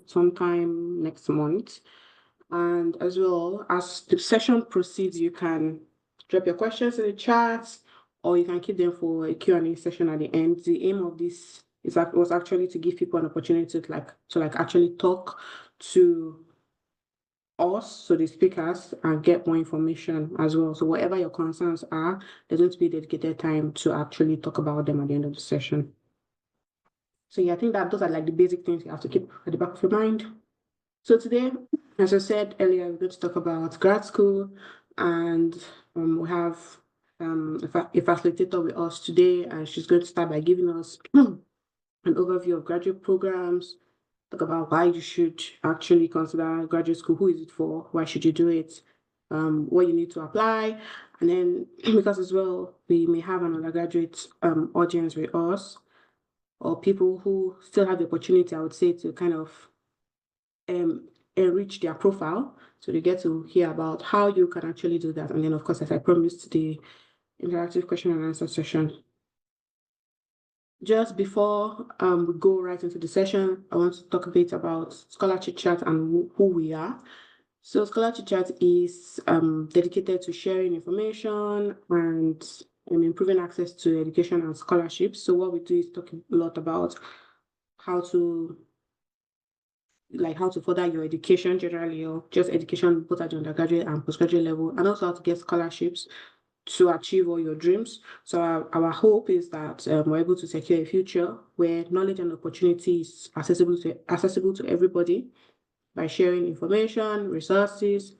sometime next month. And as well, as the session proceeds, you can drop your questions in the chat, or you can keep them for a Q&A session at the end. The aim of this was actually to give people an opportunity to actually talk to us, so the speakers, and get more information as well. So whatever your concerns are, there's going to be dedicated time to actually talk about them at the end of the session. So yeah, I think that those are like the basic things you have to keep at the back of your mind. So today, as I said earlier, we're going to talk about grad school, and we have a facilitator with us today, and she's going to start by giving us an overview of graduate programs, talk about why you should actually consider graduate school, who is it for, why should you do it, what you need to apply, and then because as well, we may have an undergraduate audience with us, or people who still have the opportunity, I would say, to kind of enrich their profile. So they get to hear about how you can actually do that. And then, of course, as I promised, the interactive question and answer session. Just before we go right into the session, I want to talk a bit about Scholar Chit Chat and who we are. So Scholar Chit Chat is dedicated to sharing information and improving access to education and scholarships. So what we do is talk a lot about how to further your education generally, or just education both at the undergraduate and postgraduate level, and also how to get scholarships to achieve all your dreams. So our hope is that we're able to secure a future where knowledge and opportunity is accessible to everybody by sharing information, resources,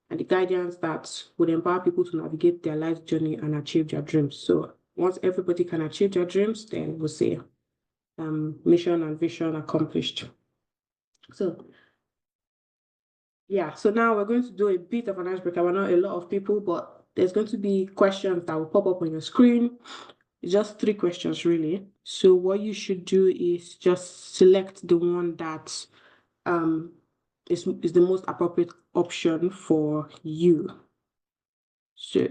and the guidance that would empower people to navigate their life journey and achieve their dreams. So once everybody can achieve their dreams, then we'll say mission and vision accomplished. So yeah, so now we're going to do a bit of an icebreaker. We're not a lot of people, but there's going to be questions that will pop up on your screen. It's just 3 questions, really. So what you should do is just select the one that is the most appropriate option for you. So,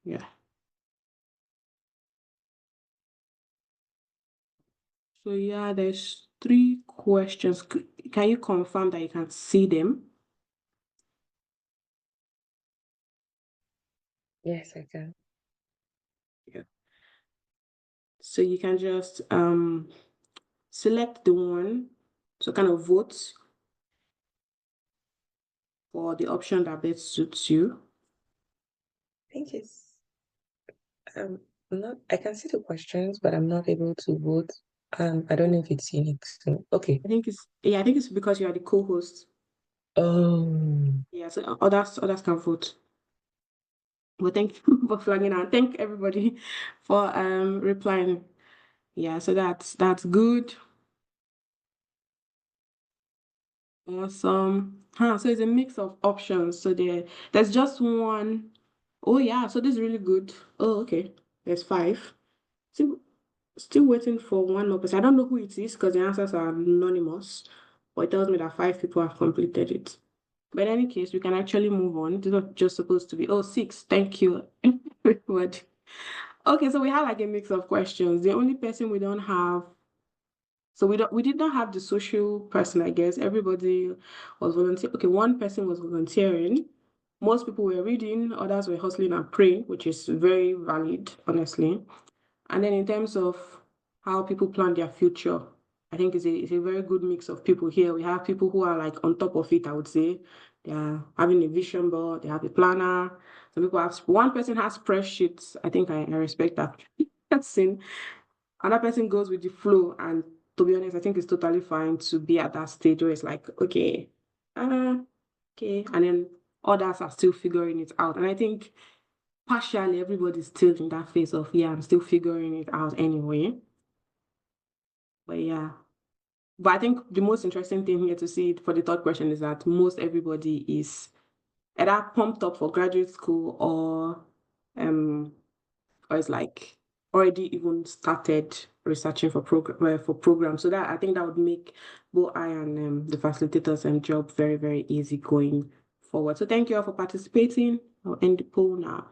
yeah. So, yeah, there's 3 questions. Can you confirm that you can see them? Yes, I can. Yeah. So you can just select the one, so kind of vote for the option that best suits you. I think it's not. I can see the questions, but I'm not able to vote. I don't know if it's unique. So okay. I think it's because you are the co-host. Oh, Yeah, so others can vote. Well, thank you for flagging out. Thank everybody for replying. Yeah, so that's good. Awesome. So it's a mix of options. So there's just one. Oh yeah, so this is really good. Oh, okay. There's 5. Still waiting for one more person. I don't know who it is because the answers are anonymous, but it tells me that 5 people have completed it. But in any case, we can actually move on. It's not just supposed to be, 6. Thank you, everybody. Okay, so we have like a mix of questions. The only person we don't have, so we did not have the social person, I guess. Everybody was volunteering. Okay, one person was volunteering. Most people were reading, others were hustling and praying, which is very valid, honestly. And then in terms of how people plan their future, I think it's a very good mix of people here. We have people who are like on top of it, I would say. They are having a vision board, they have a planner. Some people have, one person has spreadsheets. I think I respect that. That's in. Another person goes with the flow. And to be honest, I think it's totally fine to be at that stage where it's like, okay, okay. And then others are still figuring it out. And I think partially everybody's still in that phase of, yeah, I'm still figuring it out anyway. But yeah. But I think the most interesting thing here to see for the 3rd question is that most everybody is either pumped up for graduate school or is like already even started researching for programs. So that I think that would make both I and the facilitators and job very, very easy going forward. So thank you all for participating. I'll end the poll now.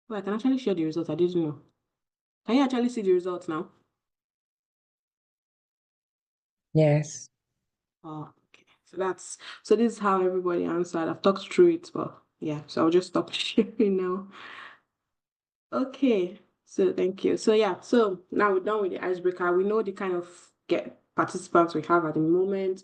Well, I can actually share the results. I didn't know. Can you actually see the results now? yes. Oh, okay. So this is how everybody answered. I've talked through it, but yeah, so I'll just stop sharing now. Okay, so thank you. So yeah, so now we're done with the icebreaker. We know the kind of get participants we have at the moment.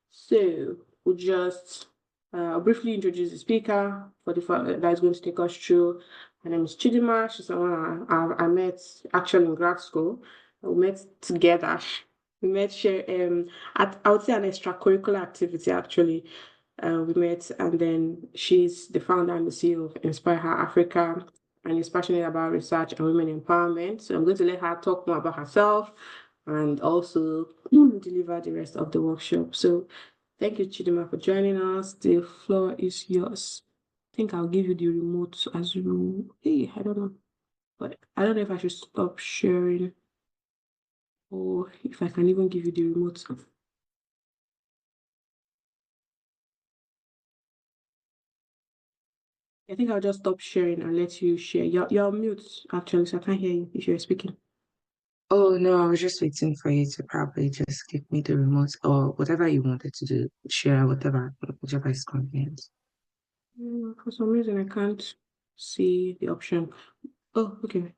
So we'll just briefly introduce the speaker for that is going to take us through. Her name is Chidima. She's someone I met actually in grad school. We met together. We met share at I would say an extracurricular activity actually. We met, and then she's the founder and the CEO of Inspire Her Africa, and is passionate about research and women empowerment. So I'm going to let her talk more about herself and also deliver the rest of the workshop. So thank you, Chidima, for joining us. The floor is yours. I think I'll give you the remote as you. Hey, I don't know, but I don't know if I should stop sharing or if I can even give you the remote. I think I'll just stop sharing and let you share. You're on mute actually, so I can't hear you if you're speaking. Oh no, I was just waiting for you to probably just give me the remote or whatever you wanted to do, share whatever, whichever is convenient. For some reason, I can't see the option. Oh, okay.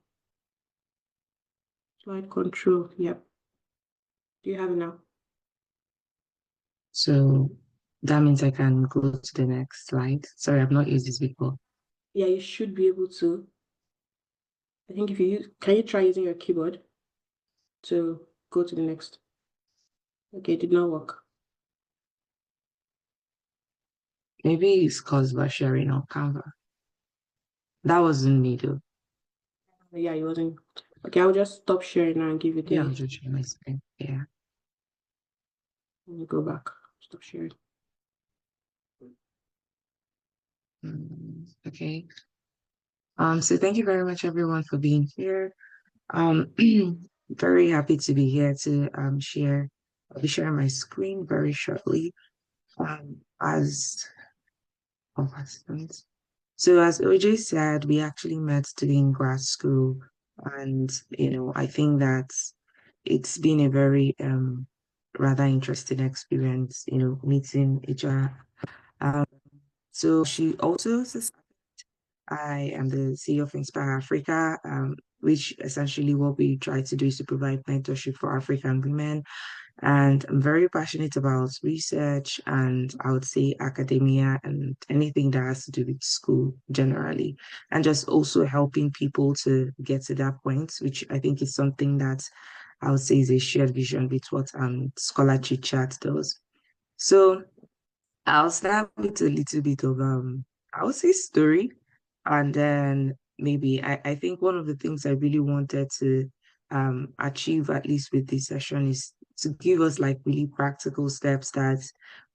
Slide control. Yep. Do you have it now? So that means I can go to the next slide. Sorry, I've not used this before. Yeah, you should be able to. I think if you use, can you try using your keyboard to go to the next? Okay, it did not work. Maybe it's caused by sharing on Canva. That wasn't me though. Yeah, it wasn't. Okay, I'll just stop sharing now and give you Yeah, I'll the. just share my screen. Yeah. Let me go back. Stop sharing. Okay. So thank you very much everyone for being here. Um, very happy to be here to share. I'll be sharing my screen very shortly. As participants. So as OJ said, we actually met during grad school, and I think that it's been a very rather interesting experience, meeting each other. Um, so she also says I am the CEO of Inspire Africa, which essentially what we try to do is to provide mentorship for African women, and I'm very passionate about research and I would say academia and anything that has to do with school generally. And just also helping people to get to that point, which I think is something that I would say is a shared vision with what Scholar Chit Chat does. So I'll start with a little bit of I would say story, and then maybe I think one of the things I really wanted to achieve at least with this session is to give us like really practical steps that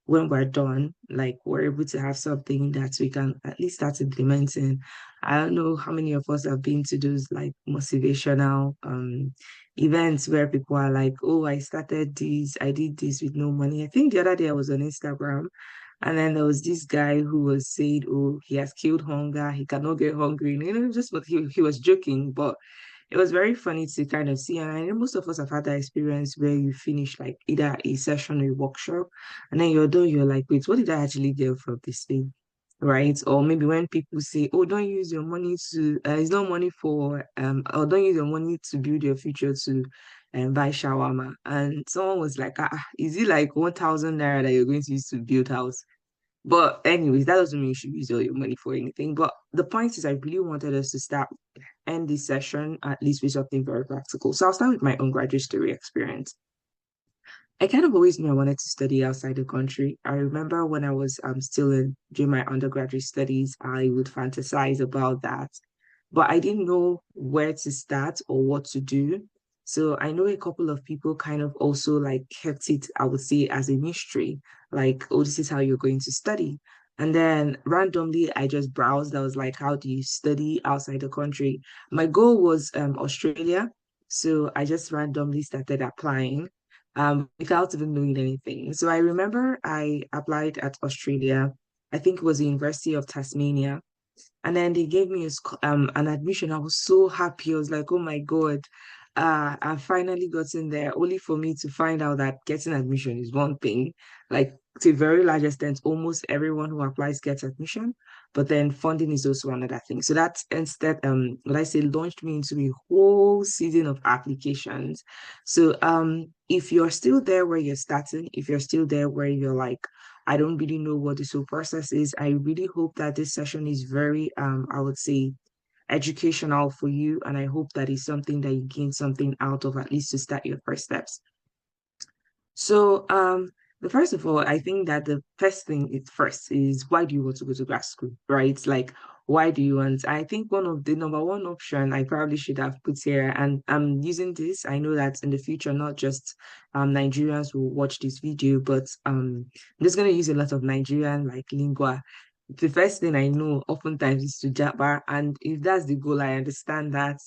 when we're done, like we're able to have something that we can at least start implementing. I don't know how many of us have been to those like motivational events where people are like, oh, I started this, I did this with no money. I think the other day I was on Instagram and then there was this guy who was saying, "Oh, he has killed hunger. He cannot get hungry." Just what he was joking, but it was very funny to kind of see. And I know most of us have had that experience where you finish like either a session or a workshop, and then you're done. You're like, "Wait, what did I actually get from this thing?" Right? Or maybe when people say, "Oh, don't use your money to, it's not money for, or don't use your money to build your future to." Buy shawarma, and someone was like, is it like 1,000 naira that you're going to use to build house? But anyways, that doesn't mean you should use all your money for anything. But the point is, I really wanted us to start end this session at least with something very practical. So I'll start with my own graduate story experience. I kind of always knew I wanted to study outside the country. I remember when I was still doing my undergraduate studies, I would fantasize about that, but I didn't know where to start or what to do. So I know a couple of people kind of also like kept it, I would say, as a mystery, like, oh, this is how you're going to study. And then randomly, I just browsed. I was like, how do you study outside the country? My goal was Australia. So I just randomly started applying without even knowing anything. So I remember I applied at Australia. I think it was the University of Tasmania. And then they gave me an admission. I was so happy. I was like, oh my God. I've finally gotten there, only for me to find out that getting admission is one thing. Like to a very large extent, almost everyone who applies gets admission, but then funding is also another thing. So that instead, what I say, launched me into a whole season of applications. So if you're still there where you're starting, if you're still there where you're like, I don't really know what this whole process is, I really hope that this session is very, I would say, educational for you. And I hope that is something that you gain something out of, at least to start your first steps. So, the first of all, I think that the first thing is first is why do you want to go to grad school, right? Like, why do you want? I think one of the number one option I probably should have put here, and I'm using this. I know that in the future, not just Nigerians will watch this video, but I'm just gonna use a lot of Nigerian like lingua. The first thing I know oftentimes is to jabber, and if that's the goal, I understand that,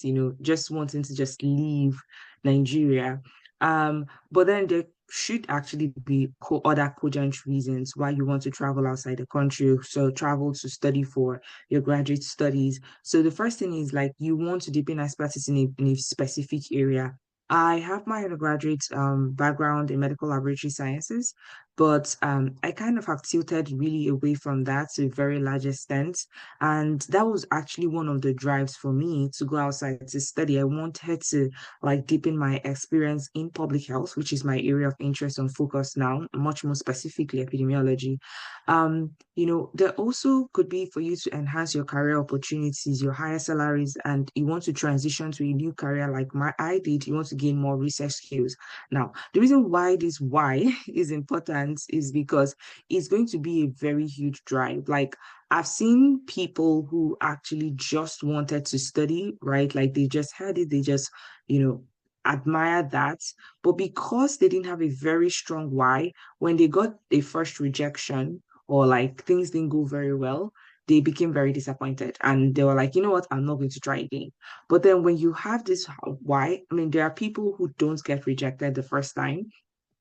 just wanting to just leave Nigeria. But then there should actually be other cogent reasons why you want to travel outside the country. So travel to study for your graduate studies. So the first thing is like you want to deepen expertise in a specific area. I have my undergraduate background in medical laboratory sciences, but I kind of have tilted really away from that to a very large extent. And that was actually one of the drives for me to go outside to study. I wanted to like deepen my experience in public health, which is my area of interest and focus now, much more specifically epidemiology. There also could be for you to enhance your career opportunities, your higher salaries, and you want to transition to a new career like I did, you want to gain more research skills. Now, the reason why this why is important is because it's going to be a very huge drive. Like I've seen people who actually just wanted to study, right? Like they just had it, they just you know, admire that. But because they didn't have a very strong why, when they got a first rejection or like things didn't go very well, they became very disappointed and they were like, you know what, I'm not going to try again. But then when you have this why, I mean, there are people who don't get rejected the first time,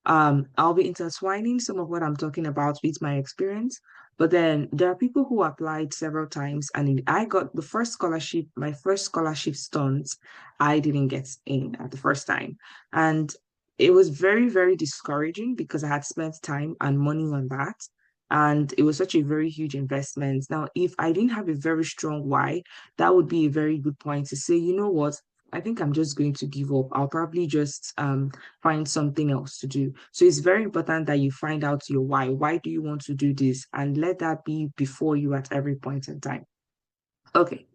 I'll be intertwining some of what I'm talking about with my experience. But then there are people who applied several times, and I got the first scholarship, my first scholarship stunt, I didn't get in at the first time. And it was very, very discouraging because I had spent time and money on that. And it was such a very huge investment. Now, if I didn't have a very strong why, that would be a very good point to say, you know what? I think I'm just going to give up. I'll probably just find something else to do. So it's very important that you find out your why. Why do you want to do this? And let that be before you at every point in time. Okay.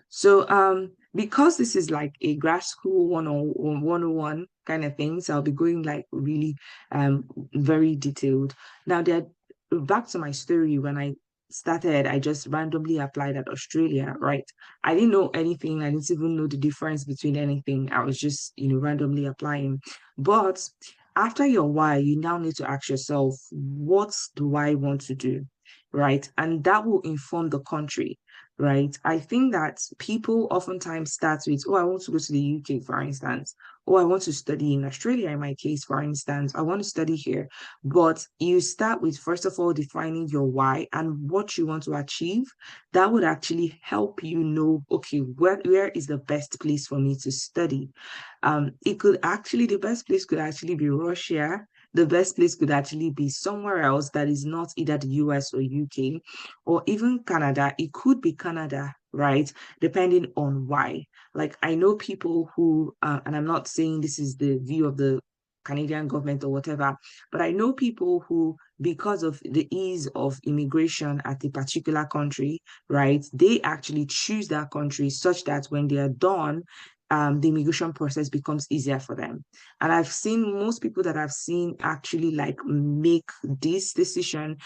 So because this is like a grad school 101 kind of thing, so I'll be going like really very detailed. Now there back to my story when I started, I just randomly applied at Australia, right? I didn't know anything, I didn't even know the difference between anything. I was just, randomly applying. But after your why, you now need to ask yourself, what do I want to do? Right. And that will inform the country, right? I think that people oftentimes start with, oh, I want to go to the UK, for instance. Oh, I want to study in Australia, in my case, for instance. I want to study here. But you start with, first of all, defining your why and what you want to achieve. That would actually help you know, okay, where is the best place for me to study? The best place could actually be Russia. The best place could actually be somewhere else that is not either the US or UK or even Canada. It could be Canada, right? Depending on why. Like I know people who, and I'm not saying this is the view of the Canadian government or whatever, but I know people who, because of the ease of immigration at a particular country, right, they actually choose that country such that when they are done, the immigration process becomes easier for them. And I've seen most people that I've seen actually like make this decision,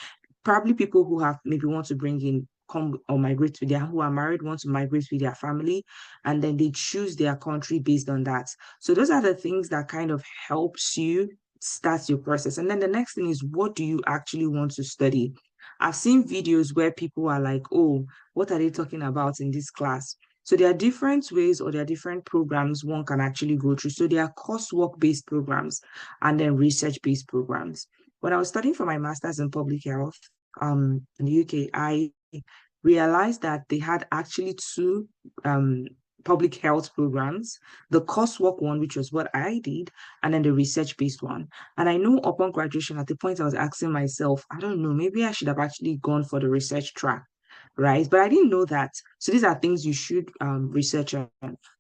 probably people who have maybe want to bring in come or migrate with their who are married want to migrate with their family, and then they choose their country based on that. So those are the things that kind of helps you start your process. And then the next thing is, what do you actually want to study? I've seen videos where people are like, oh, what are they talking about in this class? So there are different ways or there are different programs one can actually go through. So there are coursework based programs and then research based programs. When I was studying for my master's in public health in the UK, I realized that they had actually two public health programs, the coursework one, which was what I did, and then the research-based one. And I know upon graduation, at the point I was asking myself, I don't know, maybe I should have actually gone for the research track, right? But I didn't know that. So these are things you should research on.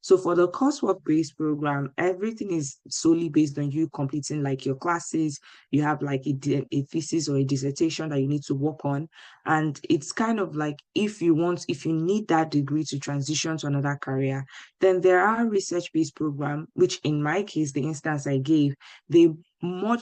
So for the coursework-based program, everything is solely based on you completing like your classes. You have like a thesis or a dissertation that you need to work on. And it's kind of like if you need that degree to transition to another career, then there are research-based program, which in my case, the instance I gave, they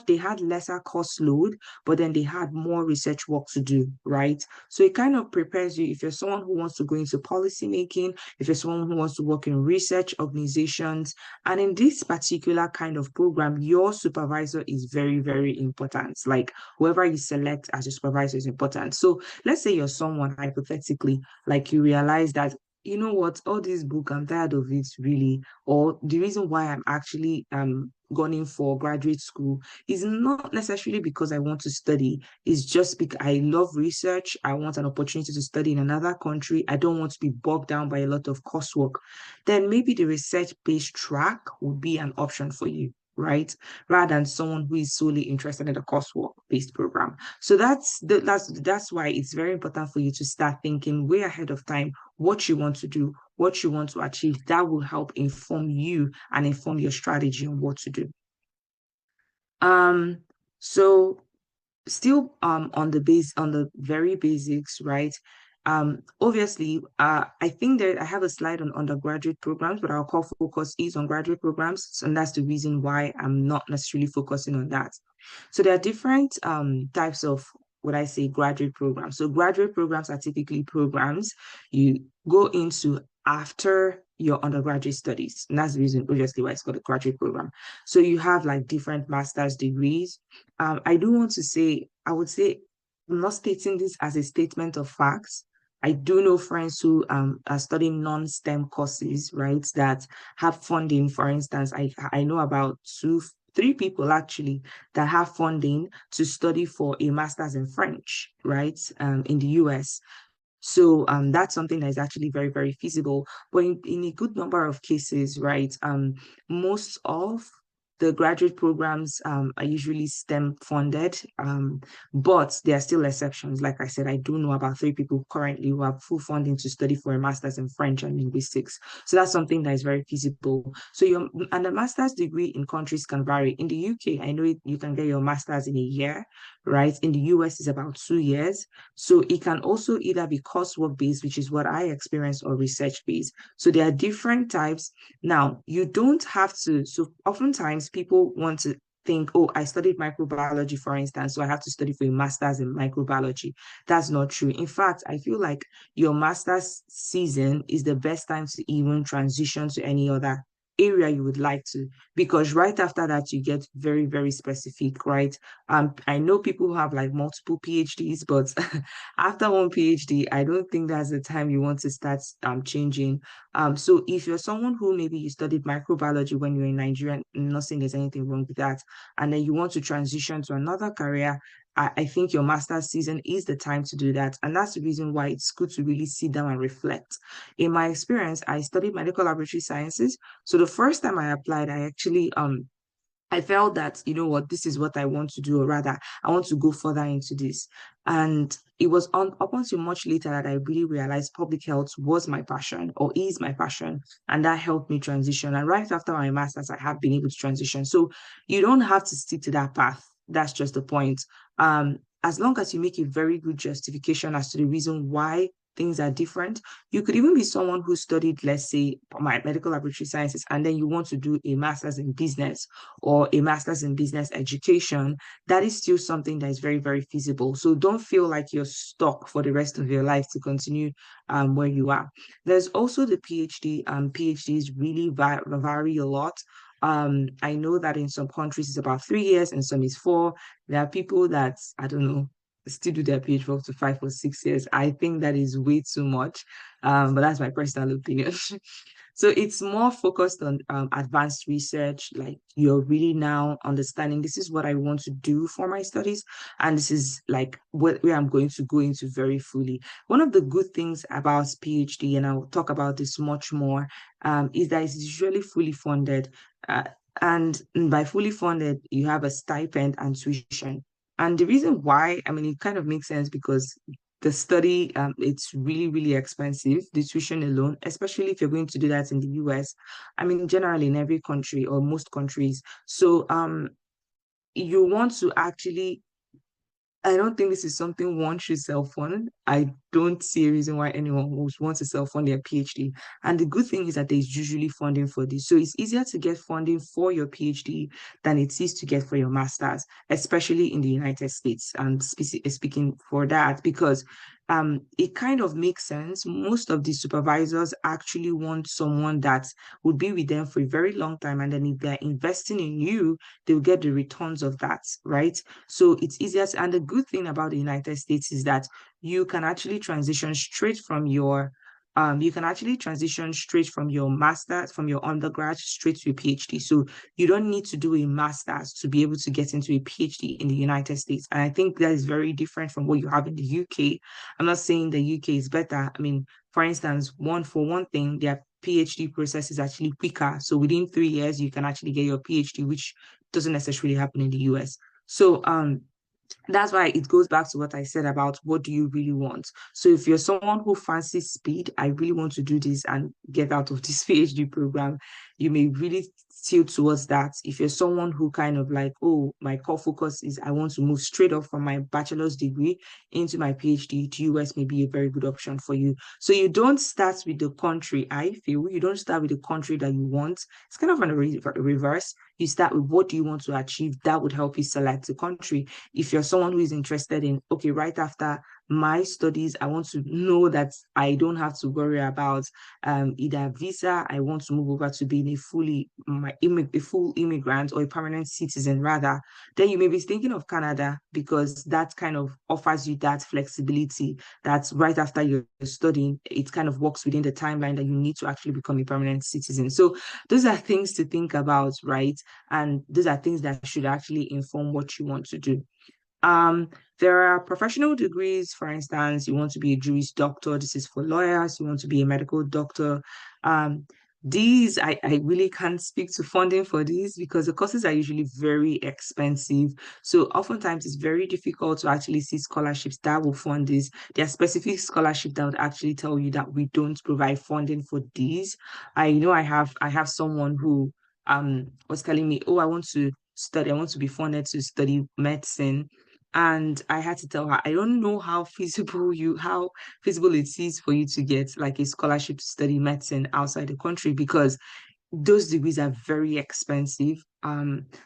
they had lesser course load, but then they had more research work to do, right? So it kind of prepares you if you're someone who wants to go into policy making, if you're someone who wants to work in research organizations, and in this particular kind of program, your supervisor is very, very important. Like whoever you select as your supervisor is important. So let's say you're someone hypothetically, like you realize that you know what, all this book, I'm tired of it really. Or the reason why I'm actually gone in for graduate school is not necessarily because I want to study. It's just because I love research. I want an opportunity to study in another country. I don't want to be bogged down by a lot of coursework. Then maybe the research-based track would be an option for you, right? Rather than someone who is solely interested in the coursework-based program. So that's why it's very important for you to start thinking way ahead of time what you want to do, what you want to achieve. That will help inform you and inform your strategy on what to do. Um, so still on the very basics, right? Obviously, I think that I have a slide on undergraduate programs, but our core focus is on graduate programs, and that's the reason why I'm not necessarily focusing on that. So there are different types of what I say graduate programs. So graduate programs are typically programs you go into after your undergraduate studies. And that's the reason, obviously, why it's called a graduate program. So you have like different master's degrees. I do want to say, I would say, I'm not stating this as a statement of facts. I do know friends who are studying non-STEM courses, right, that have funding. For instance, I know about three people actually that have funding to study for a master's in French, right, in the US. So that's something that is actually very, very feasible. But in a good number of cases, right, most of the graduate programs are usually STEM funded, but there are still exceptions. Like I said, I do know about three people currently who have full funding to study for a master's in French and linguistics. So that's something that is very feasible. So and the master's degree in countries can vary. In the UK, I know you can get your master's in a year, right? In the US, it's about 2 years. So it can also either be coursework based, which is what I experienced, or research based. So there are different types. Now, you don't have to. So oftentimes people want to think, oh, I studied microbiology, for instance, so I have to study for a master's in microbiology. That's not true. In fact, I feel like your master's season is the best time to even transition to any other area you would like to, because right after that you get very, very specific, right? I know people who have like multiple PhDs, but after one PhD, I don't think that's the time you want to start changing. So if you're someone who maybe you studied microbiology when you're in Nigeria, I'm not saying there's anything wrong with that, and then you want to transition to another career, I think your master's season is the time to do that. And that's the reason why it's good to really sit down and reflect. In my experience, I studied medical laboratory sciences. So the first time I applied, I felt that, you know what, this is what I want to do, or rather, I want to go further into this. And it was up until much later that I really realized public health was my passion, or is my passion. And that helped me transition. And right after my master's, I have been able to transition. So you don't have to stick to that path. That's just the point. As long as you make a very good justification as to the reason why things are different. You could even be someone who studied, let's say, my medical laboratory sciences, and then you want to do a master's in business or a master's in business education. That is still something that is very, very feasible. So don't feel like you're stuck for the rest of your life to continue where you are. There's also the PhD. PhDs really vary a lot. I know that in some countries it's about 3 years and some is 4. There are people that, I don't know, still do their PhD for up to 5 or 6 years. I think that is way too much. But that's my personal opinion. So it's more focused on advanced research, like you're really now understanding this is what I want to do for my studies, and this is like where I'm going to go into very fully. One of the good things about PhD, and I'll talk about this much more, is that it's usually fully funded. Uh, and by fully funded, you have a stipend and tuition. And the reason why, I mean, it kind of makes sense because the study, it's really, really expensive, the tuition alone, especially if you're going to do that in the US. I mean, generally in every country or most countries. So you want to actually I don't think this is something one should self-fund. I don't see a reason why anyone would want to self-fund their PhD. And the good thing is that there's usually funding for this. So it's easier to get funding for your PhD than it is to get for your master's, especially in the United States. And speaking for that, because it kind of makes sense. Most of the supervisors actually want someone that would be with them for a very long time. And then if they're investing in you, they'll get the returns of that, right? So it's easier to, and the good thing about the United States is that you can actually transition straight from your you can actually transition straight from your master's, from your undergrad straight to a PhD. So you don't need to do a master's to be able to get into a PhD in the United States. And I think that is very different from what you have in the UK. I'm not saying the UK is better. I mean, for instance, one thing, their PhD process is actually quicker. So within 3 years, you can actually get your PhD, which doesn't necessarily happen in the US. So that's why it goes back to what I said about what do you really want. So if you're someone who fancies speed, I really want to do this and get out of this PhD program, you may really tilt towards that. If you're someone who kind of like, oh, my core focus is I want to move straight up from my bachelor's degree into my PhD, the US may be a very good option for you. So you don't start with the country, I feel, you don't start with the country that you want. It's kind of on a reverse. You start with what do you want to achieve that would help you select the country. If you're someone who is interested in, okay, right after my studies, I want to know that I don't have to worry about either visa, I want to move over to being a full immigrant or a permanent citizen rather, then you may be thinking of Canada because that kind of offers you that flexibility that right after you're studying, it kind of works within the timeline that you need to actually become a permanent citizen. So those are things to think about, right? And those are things that should actually inform what you want to do. Um, there are professional degrees, for instance, you want to be a Juris Doctor, this is for lawyers, you want to be a medical doctor. Um, I really can't speak to funding for these because the courses are usually very expensive. So oftentimes it's very difficult to actually see scholarships that will fund this. There are specific scholarships that would actually tell you that we don't provide funding for these. I know I have someone who was telling me, oh, I want to be funded to study medicine, and I had to tell her, I don't know how feasible it is for you to get like a scholarship to study medicine outside the country because those degrees are very expensive.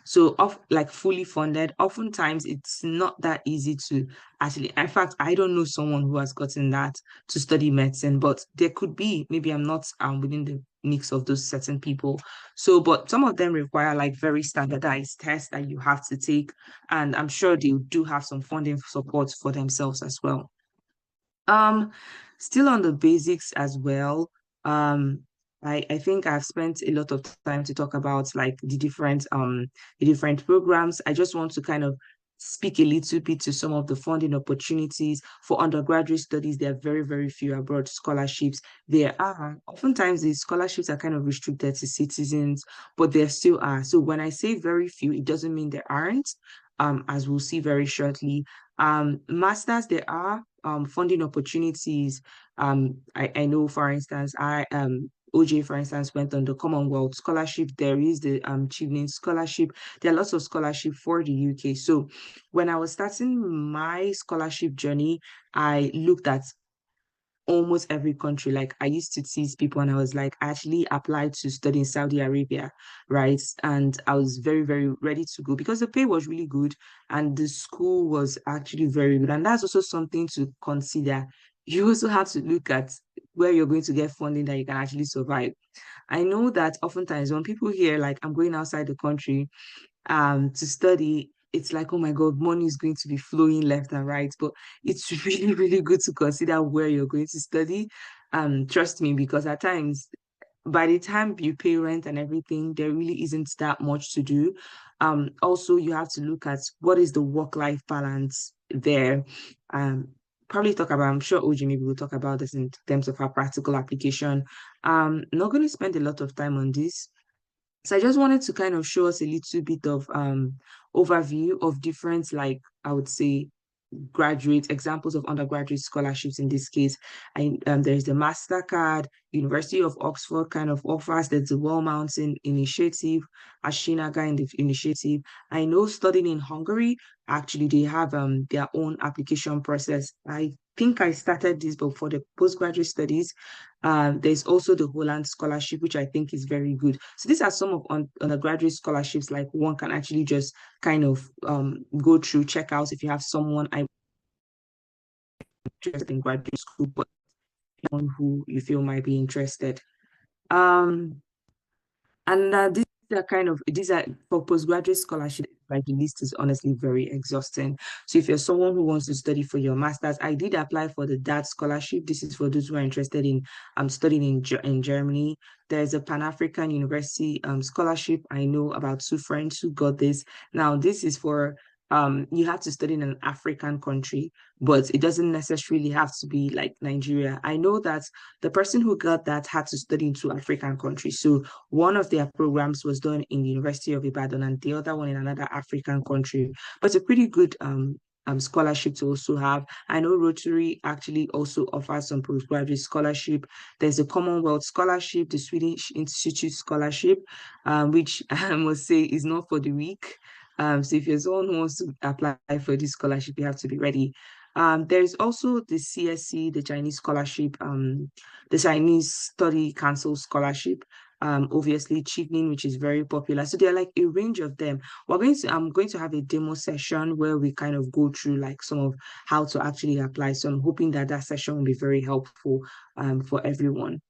So off like fully funded, oftentimes it's not that easy to actually. In fact, I don't know someone who has gotten that to study medicine, but there could be. Maybe I'm not within the mix of those certain people. So, but some of them require like very standardized tests that you have to take, and I'm sure they do have some funding support for themselves as well. Um, Still on the basics as well. Um, I think I've spent a lot of time to talk about like the different programs. I just want to kind of speak a little bit to some of the funding opportunities for undergraduate studies. There are very, very few abroad scholarships. There are oftentimes the scholarships are kind of restricted to citizens, but there still are. So when I say very few, it doesn't mean there aren't. As we'll see very shortly. Masters, there are funding opportunities. I know, for instance, OJ, for instance, went on the Commonwealth Scholarship. There is the Chevening Scholarship. There are lots of scholarship for the UK. So when I was starting my scholarship journey, I looked at almost every country. Like I used to tease people and I was like, I actually applied to study in Saudi Arabia, right? And I was very, very ready to go because the pay was really good and the school was actually very good. And that's also something to consider. You also have to look at where you're going to get funding that you can actually survive. I know that oftentimes when people hear like I'm going outside the country to study, it's like, oh my God, money is going to be flowing left and right. But it's really, really good to consider where you're going to study. Trust me, because at times by the time you pay rent and everything, there really isn't that much to do. Also, you have to look at what is the work-life balance there. Um, Probably talk about, I'm sure OG maybe will talk about this in terms of our practical application. Not going to spend a lot of time on this. So I just wanted to kind of show us a little bit of overview of different, like I would say, graduate examples of undergraduate scholarships in this case. And there's the MasterCard, University of Oxford kind of offers, there's the Wall Mountain Initiative, Ashinaga in the initiative. I know studying in Hungary, actually they have their own application process. I think I started this, but for the postgraduate studies, there's also the Holland Scholarship, which I think is very good. So these are some of undergraduate scholarships, like one can actually just kind of go through, check out if you have someone I'm interested in graduate school, but someone who you feel might be interested. Um, and these are for postgraduate scholarship. Like the list is honestly very exhausting. So if you're someone who wants to study for your master's, I did apply for the DAT scholarship. This is for those who are interested in studying in Germany. There's a Pan-African University scholarship. I know about two friends who got this. Now this is for you have to study in an African country, but it doesn't necessarily have to be like Nigeria. I know that the person who got that had to study in two African countries. So one of their programs was done in the University of Ibadan and the other one in another African country. But it's a pretty good scholarship to also have. I know Rotary actually also offers some postgraduate scholarship. There's a Commonwealth Scholarship, the Swedish Institute Scholarship, which I must say is not for the weak. So if you're someone who wants to apply for this scholarship, you have to be ready. There's also the CSC, the Chinese scholarship, the Chinese Study Council scholarship, obviously Chevening, which is very popular. So there are like a range of them. I'm going to have a demo session where we kind of go through like some of how to actually apply. So I'm hoping that that session will be very helpful for everyone.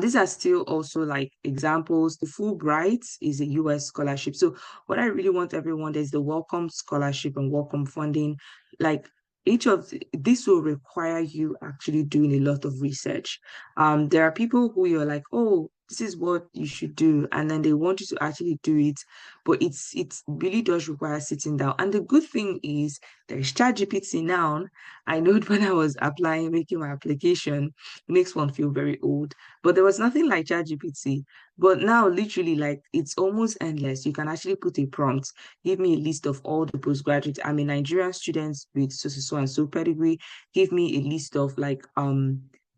These are still also like examples. The Fulbright is a US scholarship. So what I really want everyone, there's the Welcome Scholarship and Welcome Funding. Like this will require you actually doing a lot of research. There are people who you're like, oh, this is what you should do, and then they want you to actually do it, but it really does require sitting down. And the good thing is there's ChatGPT now. I know when I was applying, making my application, it makes one feel very old, but there was nothing like ChatGPT. But now, literally, like it's almost endless. You can actually put a prompt, give me a list of all the postgraduate. I'm a Nigerian student with so and so pedigree. Give me a list of like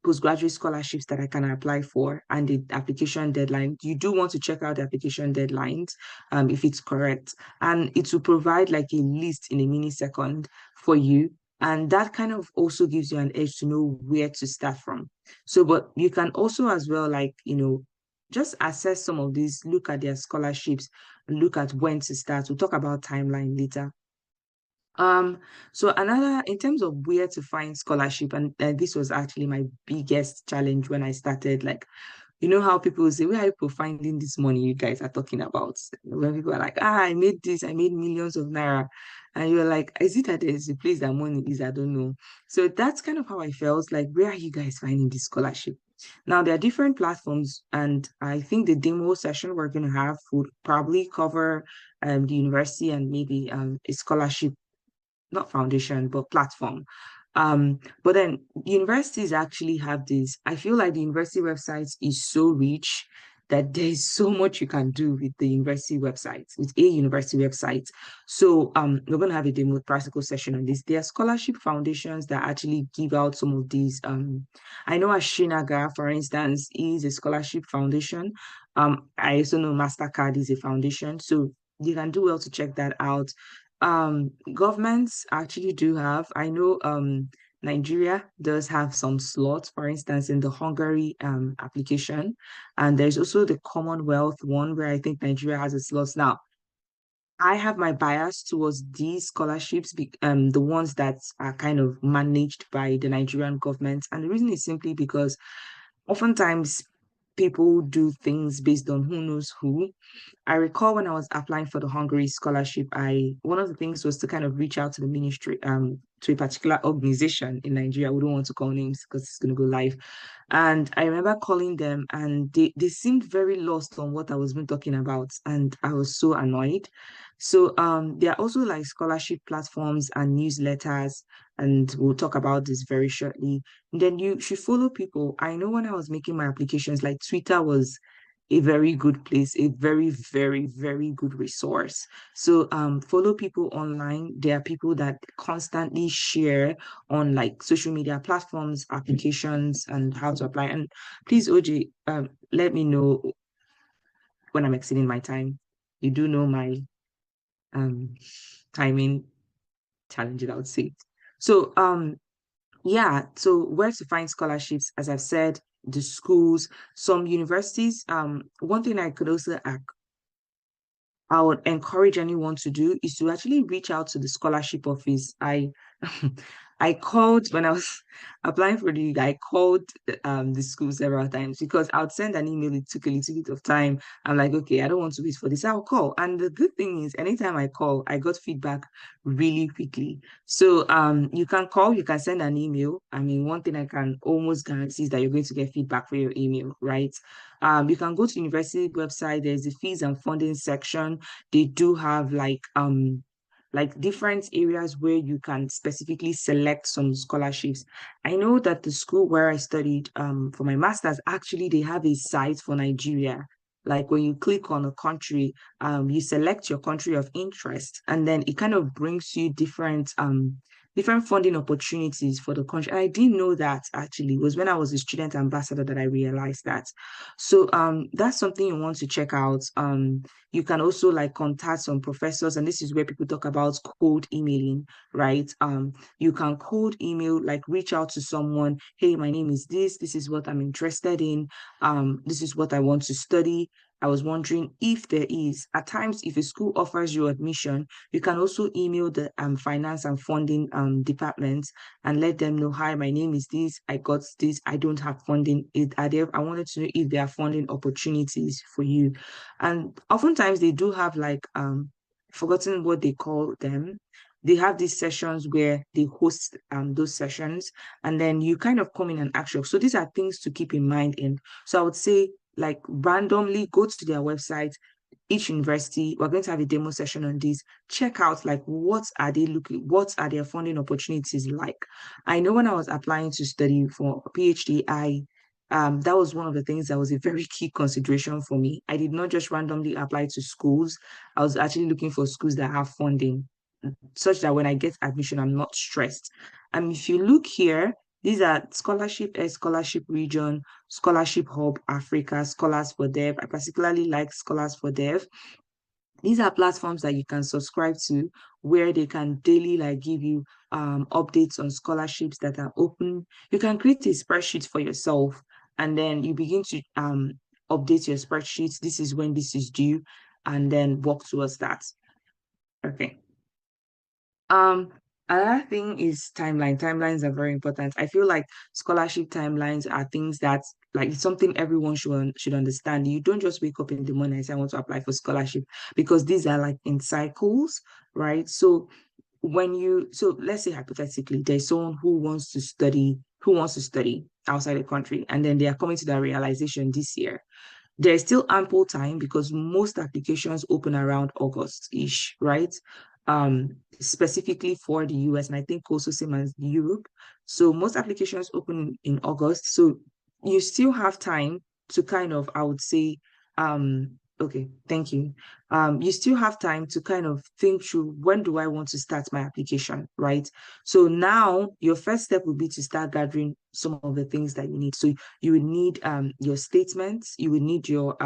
postgraduate scholarships that I can apply for and the application deadline. You do want to check out the application deadlines if it's correct. And it will provide like a list in a millisecond for you. And that kind of also gives you an edge to know where to start from. So, but you can also as well, like, just assess some of these, look at their scholarships, look at when to start. We'll talk about timeline later. So another in terms of where to find scholarship, and this was actually my biggest challenge when I started. Like, you know how people say, where are people finding this money you guys are talking about? When people are like, I made this, I made millions of naira. And you're like, is it that there's a place that money is? I don't know. So that's kind of how I felt like, where are you guys finding this scholarship? Now, there are different platforms, and I think the demo session we're going to have would probably cover the university and maybe a scholarship, not foundation, but platform. But then universities actually have this. I feel like the university website is so rich that there's so much you can do with the university website, with a university website. So we're gonna have a demo practical session on this. There are scholarship foundations that actually give out some of these. I know Ashinaga, for instance, is a scholarship foundation. I also know MasterCard is a foundation. So you can do well to check that out. Governments actually do have, I know Nigeria does have some slots, for instance, in the Hungary application. And there's also the Commonwealth one where I think Nigeria has a slot. Now, I have my bias towards these scholarships, the ones that are kind of managed by the Nigerian government. And the reason is simply because oftentimes people do things based on who knows who. I recall when I was applying for the Hungary scholarship, I one of the things was to kind of reach out to the ministry, to a particular organization in Nigeria. I wouldn't want to call names because it's gonna go live. And I remember calling them and they seemed very lost on what I was been talking about. And I was so annoyed. So there are also like scholarship platforms and newsletters, and we'll talk about this very shortly. And then you should follow people. I know when I was making my applications, like Twitter was a very good place, a very, very, very good resource. So follow people online. There are people that constantly share on like social media platforms, applications, and how to apply. And please, OJ, let me know when I'm exceeding my time. You do know my um timing challenges, I would say. So yeah, so where to find scholarships, as I've said, the schools, some universities. One thing I could also I would encourage anyone to do is to actually reach out to the scholarship office. I called when I was applying for I called the school several times because I would send an email. It took a little bit of time. I'm like, okay, I don't want to wait for this. I'll call. And the good thing is, anytime I call, I got feedback really quickly. So you can call, you can send an email. I mean, one thing I can almost guarantee is that you're going to get feedback for your email, right? You can go to university website. There's the fees and funding section. They do have like different areas where you can specifically select some scholarships. I know that the school where I studied for my master's, actually they have a site for Nigeria. Like when you click on a country, you select your country of interest, and then it kind of brings you different funding opportunities for the country. And I didn't know that actually. It was when I was a student ambassador that I realized that. So that's something you want to check out. You can also like contact some professors, and this is where people talk about cold emailing, right? You can cold email, like reach out to someone. Hey, my name is this is what I'm interested in. This is what I want to study. I was wondering if there is, at times, if a school offers you admission, you can also email the finance and funding department and let them know, hi, my name is this, I got this, I don't have funding. I wanted to know if there are funding opportunities for you. And oftentimes they do have like forgotten what they call them. They have these sessions where they host those sessions, and then you kind of come in and ask your. So these are things to keep in mind. In so I would say like randomly go to their website. Each university, we're going to have a demo session on this. Check out like what are their funding opportunities like. I know when I was applying to study for a PhD, I that was one of the things that was a very key consideration for me. I did not just randomly apply to schools. I was actually looking for schools that have funding, such that when I get admission, I'm not stressed. And if you look here, these are scholarship region, scholarship hub, Africa, scholars for dev. I particularly like scholars for dev. These are platforms that you can subscribe to where they can daily like give you updates on scholarships that are open. You can create a spreadsheet for yourself, and then you begin to update your spreadsheet. This is when this is due, and then work towards that. Okay. Um, Another thing is timeline. Timelines are very important. I feel like scholarship timelines are things that like it's something everyone should understand. You don't just wake up in the morning and say, I want to apply for scholarship, because these are like in cycles, right? So so let's say hypothetically there's someone who wants to study outside the country, and then they are coming to that realization this year. There's still ample time because most applications open around August-ish, right? Specifically for the US, and I think also same as Europe. So most applications open in August. So you still have time to kind of, I would say, okay, thank you. You still have time to kind of think through, when do I want to start my application, right? So now your first step would be to start gathering some of the things that you need. So you would need your statements, you would need your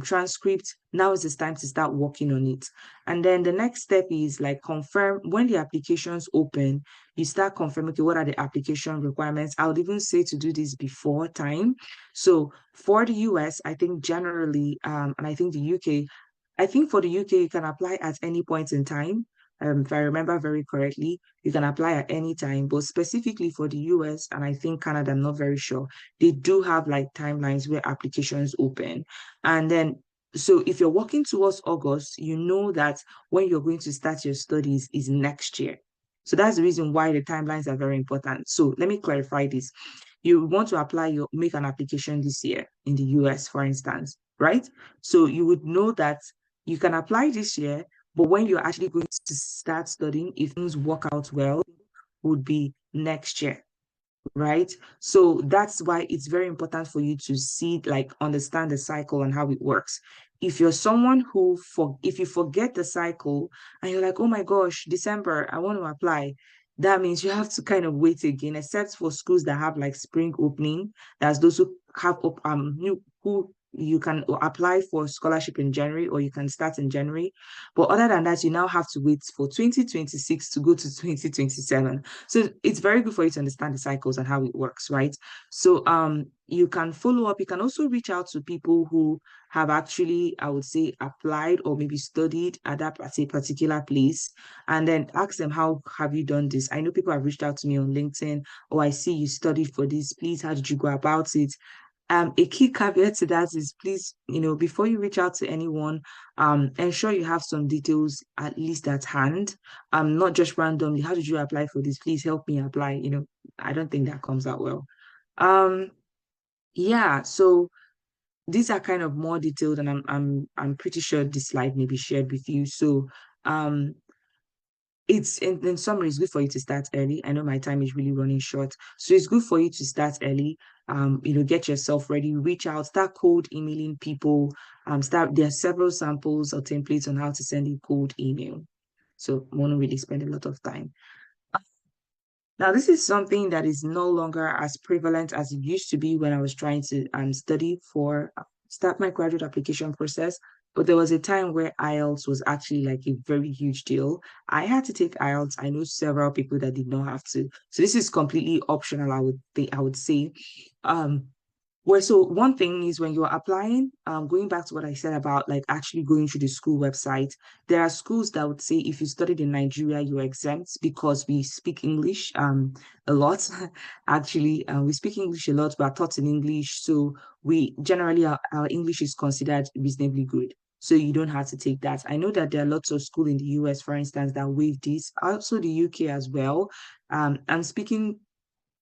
transcript. Now is the time to start working on it. And then the next step is like confirm when the applications open, you start confirming, okay, what are the application requirements? I would even say to do this before time. So for the US, I think generally, and I think the UK, I think for the UK, you can apply at any point in time. if I remember very correctly, you can apply at any time, but specifically for the US and I think Canada, I'm not very sure. They do have like timelines where applications open. And then, so if you're working towards August, you know that when you're going to start your studies is next year. So that's the reason why the timelines are very important. So let me clarify this. You want to make an application this year in the US, for instance, right? So you would know that you can apply this year, but when you're actually going to start studying, if things work out well, would be next year, right? So that's why it's very important for you to see, like, understand the cycle and how it works. If you're someone if you forget the cycle and you're like, oh my gosh, December, I want to apply, that means you have to kind of wait again, except for schools that have like spring opening. That's those who have who you can apply for scholarship in January or you can start in January. But other than that, you now have to wait for 2026 to go to 2027. So it's very good for you to understand the cycles and how it works, right? So you can follow up. You can also reach out to people who have actually, I would say, applied or maybe studied at that at a particular place, and then ask them, how have you done this? I know people have reached out to me on LinkedIn. Oh, I see you studied for this. Please, how did you go about it? A key caveat to that is, please, before you reach out to anyone, ensure you have some details at least at hand. Not just randomly, how did you apply for this? Please help me apply. I don't think that comes out well. Um, yeah, so these are kind of more detailed, and I'm pretty sure this slide may be shared with you. So um it's in summary, it's good for you to start early. I know my time is really running short. So it's good for you to start early. Get yourself ready, reach out, start cold emailing people. There are several samples or templates on how to send a cold email. So won't really spend a lot of time. Now, this is something that is no longer as prevalent as it used to be when I was trying to study for start my graduate application process. But there was a time where IELTS was actually like a very huge deal. I had to take IELTS. I know several people that did not have to. So this is completely optional, I would say. Um, so one thing is when you're applying, going back to what I said about like actually going to the school website, there are schools that would say if you studied in Nigeria, you're exempt because we speak English a lot. Actually, we speak English a lot, but are taught in English. So we generally our English is considered reasonably good. So you don't have to take that. I know that there are lots of schools in the US, for instance, that waive this. Also the UK as well. I'm speaking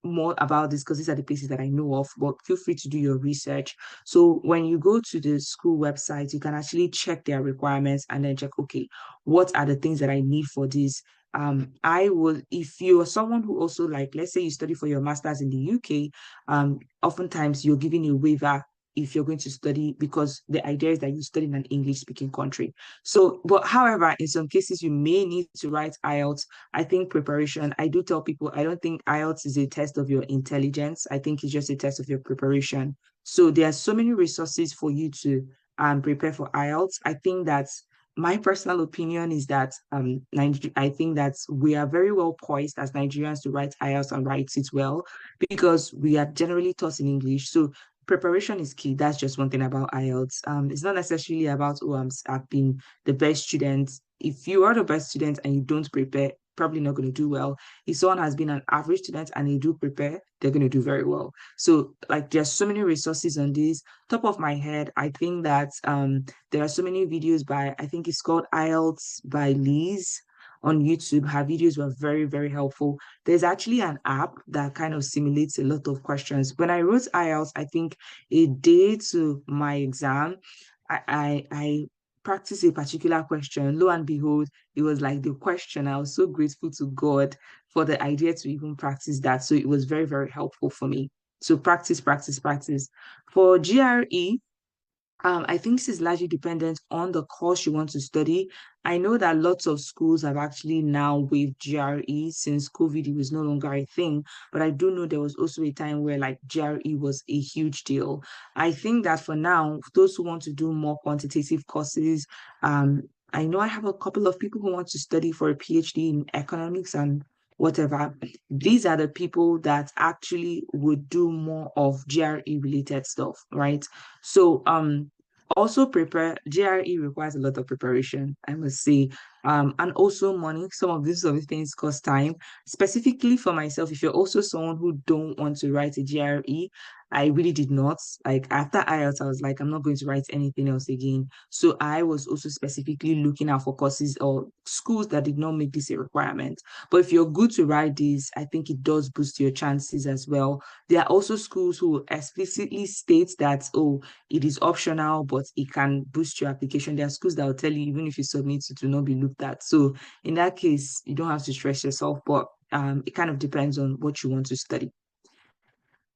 more about this because these are the places that I know of, but feel free to do your research. So when you go to the school website, you can actually check their requirements and then check, okay, what are the things that I need for this? If you're someone who also, like, let's say you study for your master's in the UK, oftentimes you're given a waiver if you're going to study because the idea is that you study in an English speaking country. So, but however, in some cases, you may need to write IELTS. I think preparation, I do tell people, I don't think IELTS is a test of your intelligence. I think it's just a test of your preparation. So there are so many resources for you to prepare for IELTS. I think that my personal opinion is that I think that we are very well poised as Nigerians to write IELTS and write it well because we are generally taught in English. So preparation is key. That's just one thing about IELTS. It's not necessarily about, oh, I've been the best student. If you are the best student and you don't prepare, probably not going to do well. If someone has been an average student and they do prepare, they're going to do very well. So like there's so many resources on this. Top of my head, I think that there are so many videos by, I think it's called IELTS by Liz on YouTube. Her videos were very, very helpful. There's actually an app that kind of simulates a lot of questions. When I wrote IELTS, I think a day to my exam, I practiced a particular question. Lo and behold, it was like the question. I was so grateful to God for the idea to even practice that. So it was very, very helpful for me. So practice, practice, practice. For GRE, I think this is largely dependent on the course you want to study. I know that lots of schools have actually now waived GRE since COVID it was no longer a thing, but I do know there was also a time where like GRE was a huge deal. I think that for now, those who want to do more quantitative courses, I know I have a couple of people who want to study for a PhD in economics and whatever. These are the people that actually would do more of GRE related stuff, right? So Also prepare. GRE requires a lot of preparation, I must say. And also money. Some of these other things cost time. Specifically for myself, if you're also someone who don't want to write a GRE, I really did not. Like after IELTS, I was like, I'm not going to write anything else again. So I was also specifically looking out for courses or schools that did not make this a requirement. But if you're good to write this, I think it does boost your chances as well. There are also schools who explicitly state that, oh, it is optional, but it can boost your application. There are schools that will tell you even if you submit, it will not be looked at. So in that case, you don't have to stress yourself, but it kind of depends on what you want to study.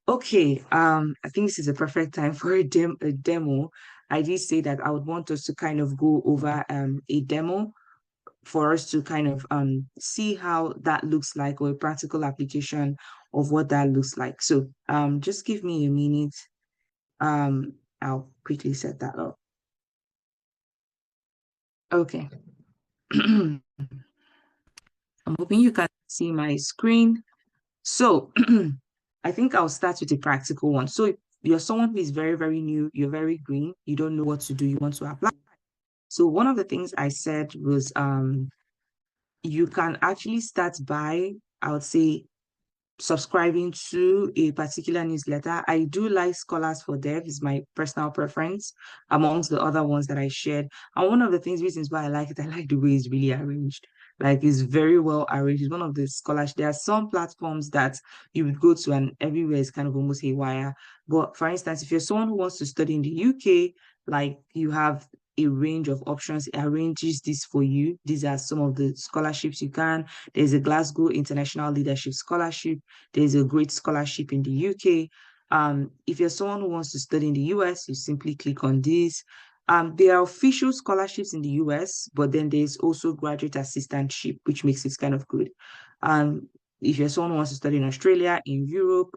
Okay, I think this is a perfect time for a demo. I did say that I would want us to kind of go over a demo for us to kind of see how that looks like, or a practical application of what that looks like. So just give me a minute. I'll quickly set that up. Okay. I'm hoping you can see my screen. So I think I'll start with a practical one. So if you're someone who is very, very new, you're very green, you don't know what to do, you want to apply. So one of the things I said was you can actually start by, I would say, subscribing to a particular newsletter. I do like Scholars for Dev, is my personal preference amongst the other ones that I shared. And one of the reasons why I like it, I like the way it's really arranged. Like it's very well arranged. It's one of the scholars. There are some platforms that you would go to and everywhere is kind of almost haywire. But for instance, if you're someone who wants to study in the UK, like you have a range of options, it arranges this for you. These are some of the scholarships you can. There's a Glasgow International Leadership Scholarship. There's a great scholarship in the UK. If you're someone who wants to study in the US, you simply click on this. There are official scholarships in the US, but then there's also graduate assistantship, which makes it kind of good. If you're someone who wants to study in Australia, in Europe,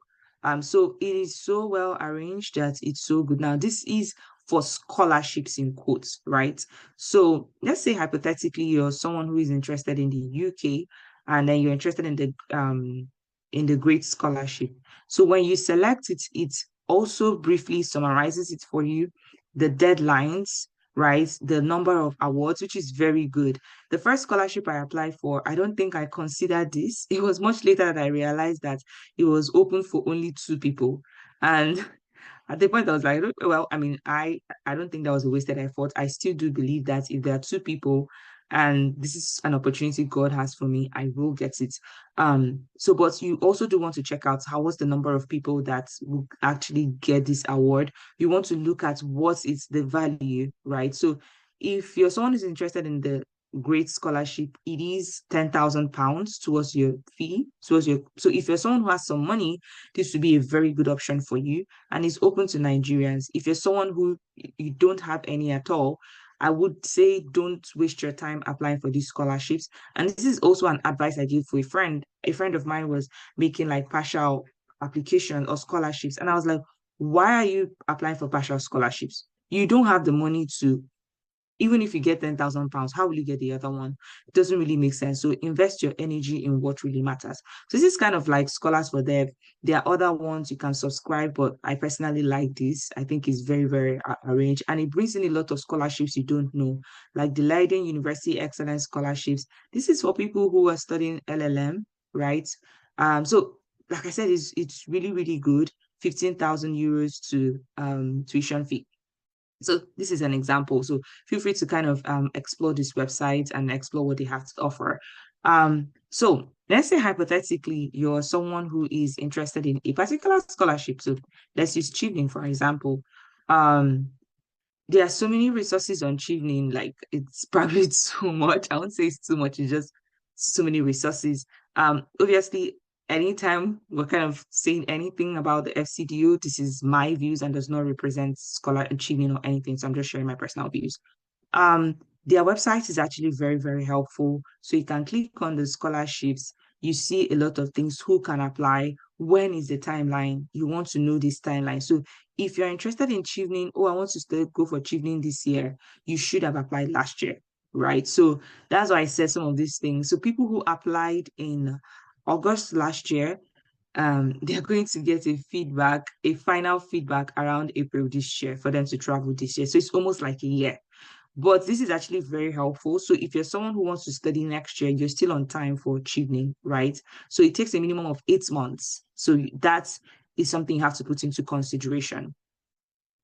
so it is so well arranged that it's so good. Now, this is for scholarships in quotes, right? So let's say hypothetically you're someone who is interested in the UK and then you're interested in the Great Scholarship. So when you select it, it also briefly summarizes it for you, the deadlines, right? The number of awards, which is very good. The first scholarship I applied for, I don't think I considered this. It was much later that I realized that it was open for only two people. And at the point I was like, well, I mean, I don't think that was a wasted effort. I still do believe that if there are two people and this is an opportunity God has for me, I will get it. So but you also do want to check out how was the number of people that will actually get this award. You want to look at what is the value, right? So if you're someone who's interested in the great scholarship, it is £10,000 towards your fee, towards your, so if you're someone who has some money, this would be a very good option for you, and it's open to Nigerians. If you're someone who you don't have any at all, I would say don't waste your time applying for these scholarships. And this is also an advice I gave for a friend. A friend of mine was making like partial application or scholarships. And I was like, why are you applying for partial scholarships? You don't have the money to, even if you get £10,000, how will you get the other one? It doesn't really make sense. So invest your energy in what really matters. So this is kind of like Scholars for Dev. There are other ones you can subscribe, but I personally like this. I think it's very, very arranged, and it brings in a lot of scholarships you don't know, like the Leiden University Excellence Scholarships. This is for people who are studying LLM, right? So like I said, it's really, really good. 15,000 euros to tuition fee. So this is an example. So feel free to kind of explore this website and explore what they have to offer. So let's say hypothetically you're someone who is interested in a particular scholarship. So let's use Chevening, for example. Um, there are so many resources on Chevening, like it's probably too much. I won't say it's too much, it's just so many resources. Obviously, anytime we're kind of saying anything about the FCDO, this is my views and does not represent scholar Chevening or anything. So I'm just sharing my personal views. Um, their website is actually very, very helpful. So you can click on the scholarships. You see a lot of things, who can apply, when is the timeline. You want to know this timeline. So if you're interested in Chevening, oh, I want to still go for Chevening this year, you should have applied last year, right? So that's why I said some of these things. So people who applied in August last year, they're going to get a feedback, a final feedback around April this year for them to travel this year. So it's almost like a year. But this is actually very helpful. So if you're someone who wants to study next year, you're still on time for achieving, right? So it takes a minimum of 8 months. So that is something you have to put into consideration.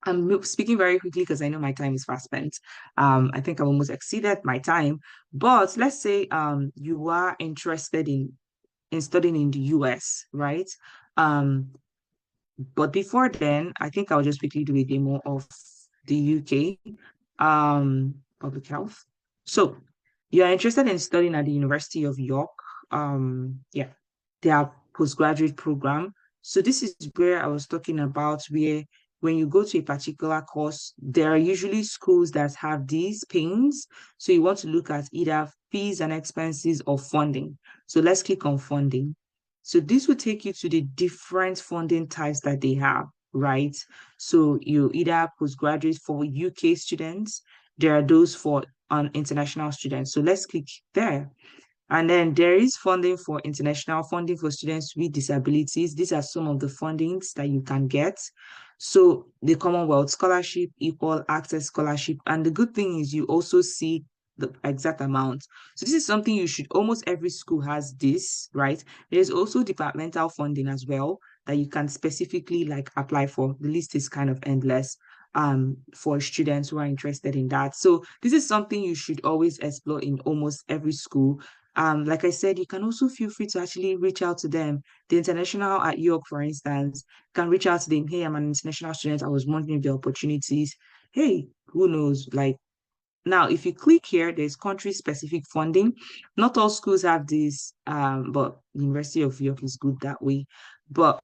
I'm speaking very quickly because I know my time is fast spent. I think I almost exceeded my time. But let's say you are interested in studying in the US, right? Um, but before then, I think I'll just quickly do a demo of the UK public health. So you're interested in studying at the University of York. Yeah, their postgraduate program. So this is where I was talking about where when you go to a particular course, there are usually schools that have these pains. So you want to look at either fees and expenses or funding. So let's click on funding. So this will take you to the different funding types that they have, right? So you either postgraduate for UK students, there are those for international students. So let's click there. And then there is funding for international funding for students with disabilities. These are some of the fundings that you can get. So the Commonwealth Scholarship, Equal Access Scholarship. And the good thing is you also see the exact amount. So this is something you should, almost every school has this, right? There's also departmental funding as well that you can specifically like apply for. The list is kind of endless for students who are interested in that. So this is something you should always explore in almost every school. Like I said, you can also feel free to actually reach out to them. The international at York, for instance, can reach out to them. Hey, I'm an international student. I was wondering if there are opportunities. Hey, who knows? Like now, if you click here, there's country-specific funding. Not all schools have this, but University of York is good that way. But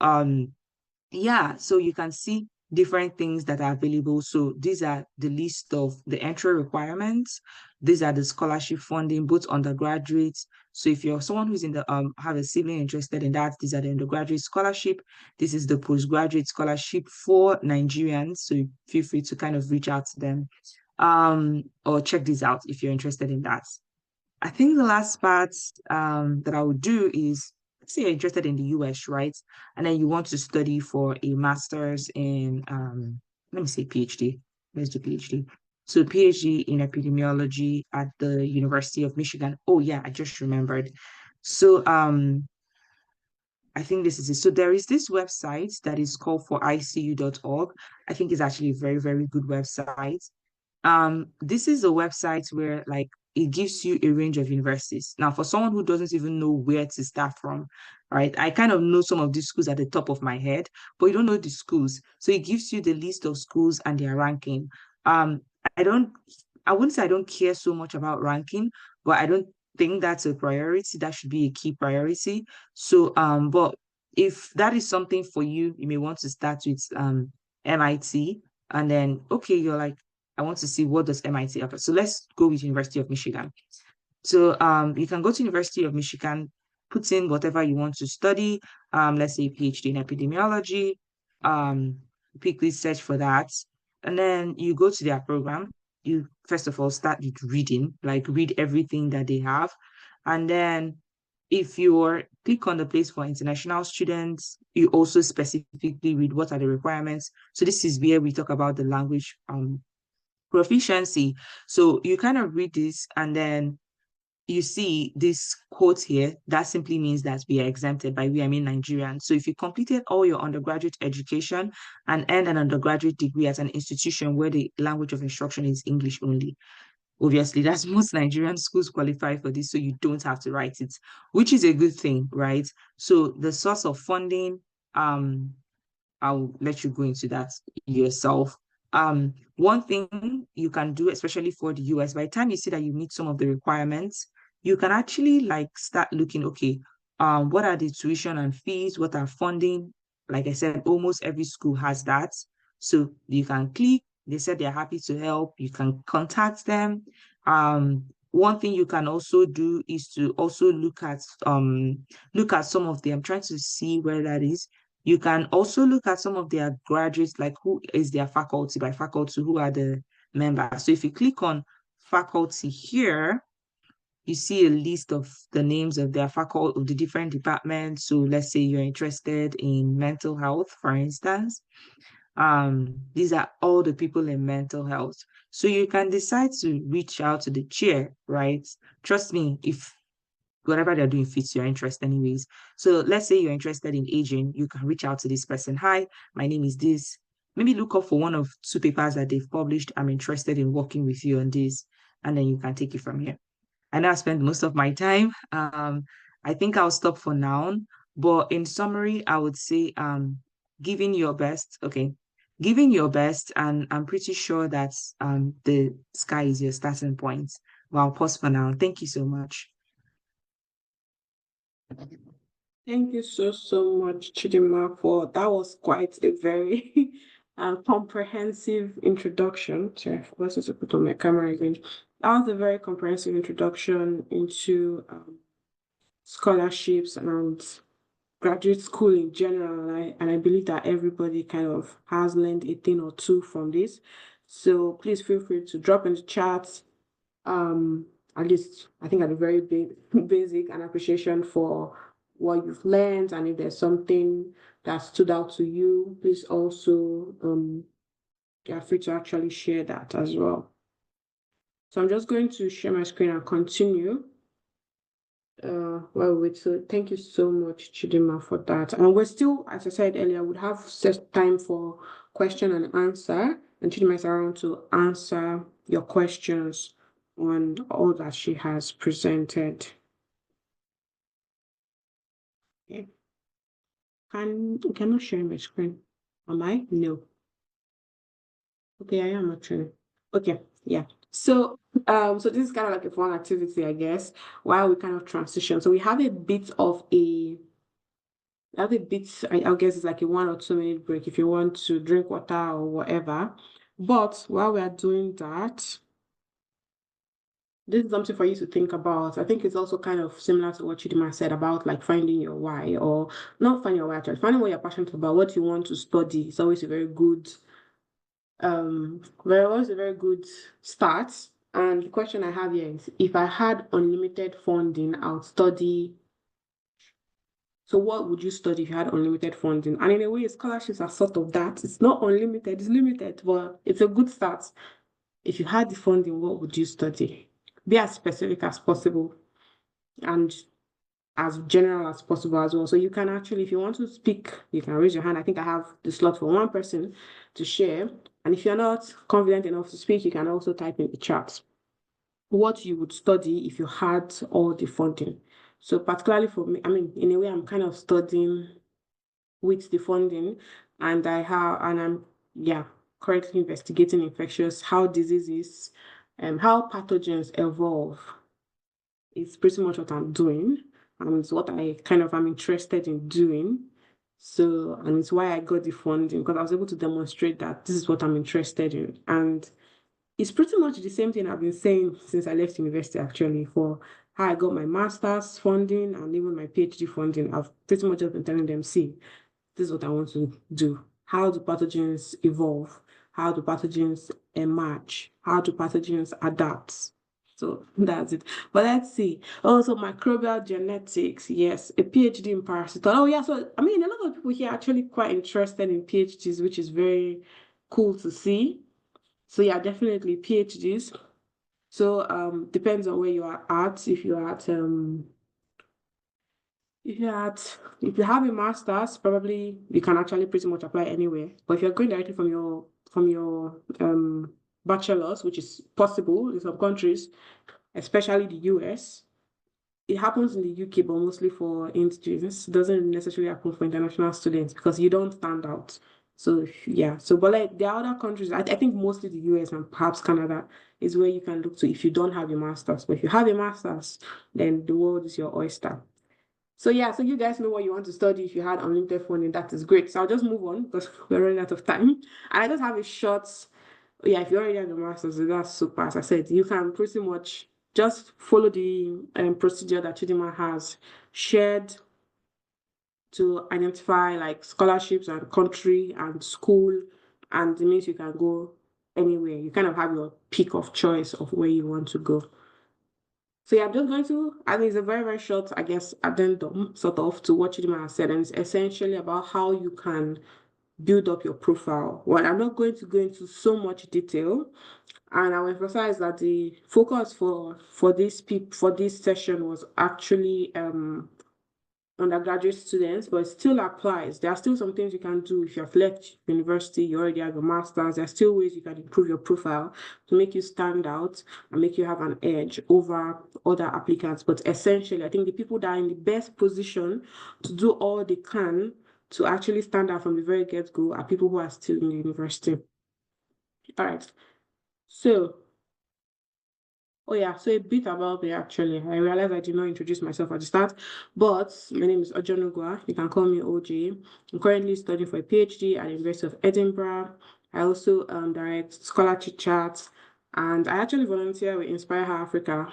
yeah, so you can see different things that are available. So these are the list of the entry requirements. These are the scholarship funding, both undergraduates. So if you're someone who's in the have a sibling interested in that, these are the undergraduate scholarship. This is the postgraduate scholarship for Nigerians. So feel free to kind of reach out to them or check this out if you're interested in that. I think the last part that I would do is, let's say you're interested in the US, right? And then you want to study for a master's in, let me say PhD. Let's do PhD. So PhD in epidemiology at the University of Michigan. Oh yeah, I just remembered. So I think this is it. So there is this website that is called for ICU.org. I think it's actually a very, very good website. This is a website where like it gives you a range of universities. Now, for someone who doesn't even know where to start from, right? I kind of know some of these schools at the top of my head, but you don't know the schools. So it gives you the list of schools and their ranking. Um, I don't, I wouldn't say I don't care so much about ranking, but I don't think that's a priority. That should be a key priority. So, but if that is something for you, you may want to start with MIT, and then okay, you're like, I want to see what does MIT offer. So let's go with University of Michigan. So you can go to University of Michigan, put in whatever you want to study. Let's say PhD in epidemiology. Um, quickly search for that, and then you go to their program. You first of all start with reading, like read everything that they have, and then if you click on the place for international students, you also specifically read what are the requirements. So this is where we talk about the language proficiency. So you kind of read this and then you see this quote here. That simply means that we are exempted. By we, I mean Nigerian. So if you completed all your undergraduate education and earned an undergraduate degree at an institution where the language of instruction is English only, obviously that's most Nigerian schools qualify for this, so you don't have to write it, which is a good thing, right? So the source of funding, um, I'll let you go into that yourself. One thing you can do, especially for the US, by the time you see that you meet some of the requirements, you can actually like start looking, okay, what are the tuition and fees? What are funding? Like I said, almost every school has that. So you can click, they said they're happy to help. You can contact them. One thing you can also do is to also look at some of them. I'm trying to see where that is. You can also look at some of their graduates, like who is their faculty, by faculty, who are the members. So if you click on faculty here, you see a list of the names of their faculty of the different departments. So let's say you're interested in mental health, for instance. These are all the people in mental health. So you can decide to reach out to the chair, right? Trust me, if whatever they're doing fits your interest anyways. So let's say you're interested in aging, you can reach out to this person. Hi, my name is this. Maybe look up for one of two papers that they've published. I'm interested in working with you on this. And then you can take it from here. I know I spent most of my time. I think I'll stop for now. But in summary, I would say giving your best, okay, giving your best, and I'm pretty sure that the sky is your starting point. Well, I'll pause for now. Thank you so much. Thank you so much, Chidima, for that was quite a very comprehensive introduction. Sorry, I forgot to put on my camera again. That was a very comprehensive introduction into scholarships and graduate school in general. And I believe that everybody kind of has learned a thing or two from this. So please feel free to drop in the chat um at least I think at a very big basic an appreciation for what you've learned, and if there's something that stood out to you, please also you're free to actually share that as well. So I'm just going to share my screen and continue. Well, wait, so thank you so much, Chidima, for that. And we're still, as I said earlier, would have set time for question and answer, and Chidima is around to answer your questions on all that she has presented. Okay. Cannot share my screen. Am I? No. Okay, I am actually. Okay, yeah. So this is kind of like a fun activity, I guess, while we kind of transition. So we have a bit of a I guess it's like a 1 or 2 minute break if you want to drink water or whatever. But while we are doing that, this is something for you to think about. I think it's also kind of similar to what Chidima said about like finding your why, or not finding your why, actually, finding what you're passionate about, what you want to study. It's always a very good, always a very good start. And the question I have here is, if I had unlimited funding, I would study. So what would you study if you had unlimited funding? And in a way, scholarships are sort of that. It's not unlimited, it's limited, but it's a good start. If you had the funding, what would you study? Be as specific as possible and as general as possible as well. So you can actually, if you want to speak, you can raise your hand. I think I have the slot for one person to share. And if you're not confident enough to speak, you can also type in the chat what you would study if you had all the funding. So particularly for me, I mean, in a way, I'm kind of studying with the funding, and I'm yeah currently investigating infectious how diseases and how pathogens evolve. It's pretty much what I'm doing, and it's what I kind of am interested in doing. So, and it's why I got the funding, because I was able to demonstrate that this is what I'm interested in. And it's pretty much the same thing I've been saying since I left university, actually, for how I got my master's funding and even my PhD funding. I've pretty much just been telling them, see, this is what I want to do. How do pathogens evolve? How do pathogens emerge? How do pathogens adapt? So that's it. But let's see. Also, microbial genetics. Yes, a PhD in parasitology. Oh, yeah. So, I mean, a lot of people here are actually quite interested in PhDs, which is very cool to see. So, yeah, definitely PhDs. So, depends on where you are at. If you have a master's, probably you can actually pretty much apply anywhere. But if you're going directly from your bachelor's, which is possible in some countries, especially the US, it happens in the UK, but mostly for students. It doesn't necessarily happen for international students because you don't stand out. So yeah, so but like there are other countries, I think mostly the US and perhaps Canada is where you can look to if you don't have a master's. But if you have a master's, then the world is your oyster. So yeah, so you guys know what you want to study if you had unlimited funding. That is great. So I'll just move on because we're running out of time. And I just have a short, yeah, if you already have the master's, that's super. As I said, you can pretty much just follow the procedure that Chidima has shared to identify like scholarships and country and school, and it means you can go anywhere. You kind of have your pick of choice of where you want to go. So yeah, I'm just going to, I think it's a very, very short, I guess, addendum sort of to what Chidima has said, and it's essentially about how you can build up your profile. Well, I'm not going to go into so much detail, and I'll emphasize that the focus for this session was actually undergraduate students, but it still applies. There are still some things you can do if you've left university, you already have your master's. There are still ways you can improve your profile to make you stand out and make you have an edge over other applicants. But essentially, I think the people that are in the best position to do all they can to actually stand out from the very get-go are people who are still in the university. All right. So oh yeah, so a bit about me actually. I realized I did not introduce myself at the start, but my name is Ojonugwa. You can call me OJ. I'm currently studying for a PhD at the University of Edinburgh. I also direct scholarship chats, and I actually volunteer with Inspire Her Africa,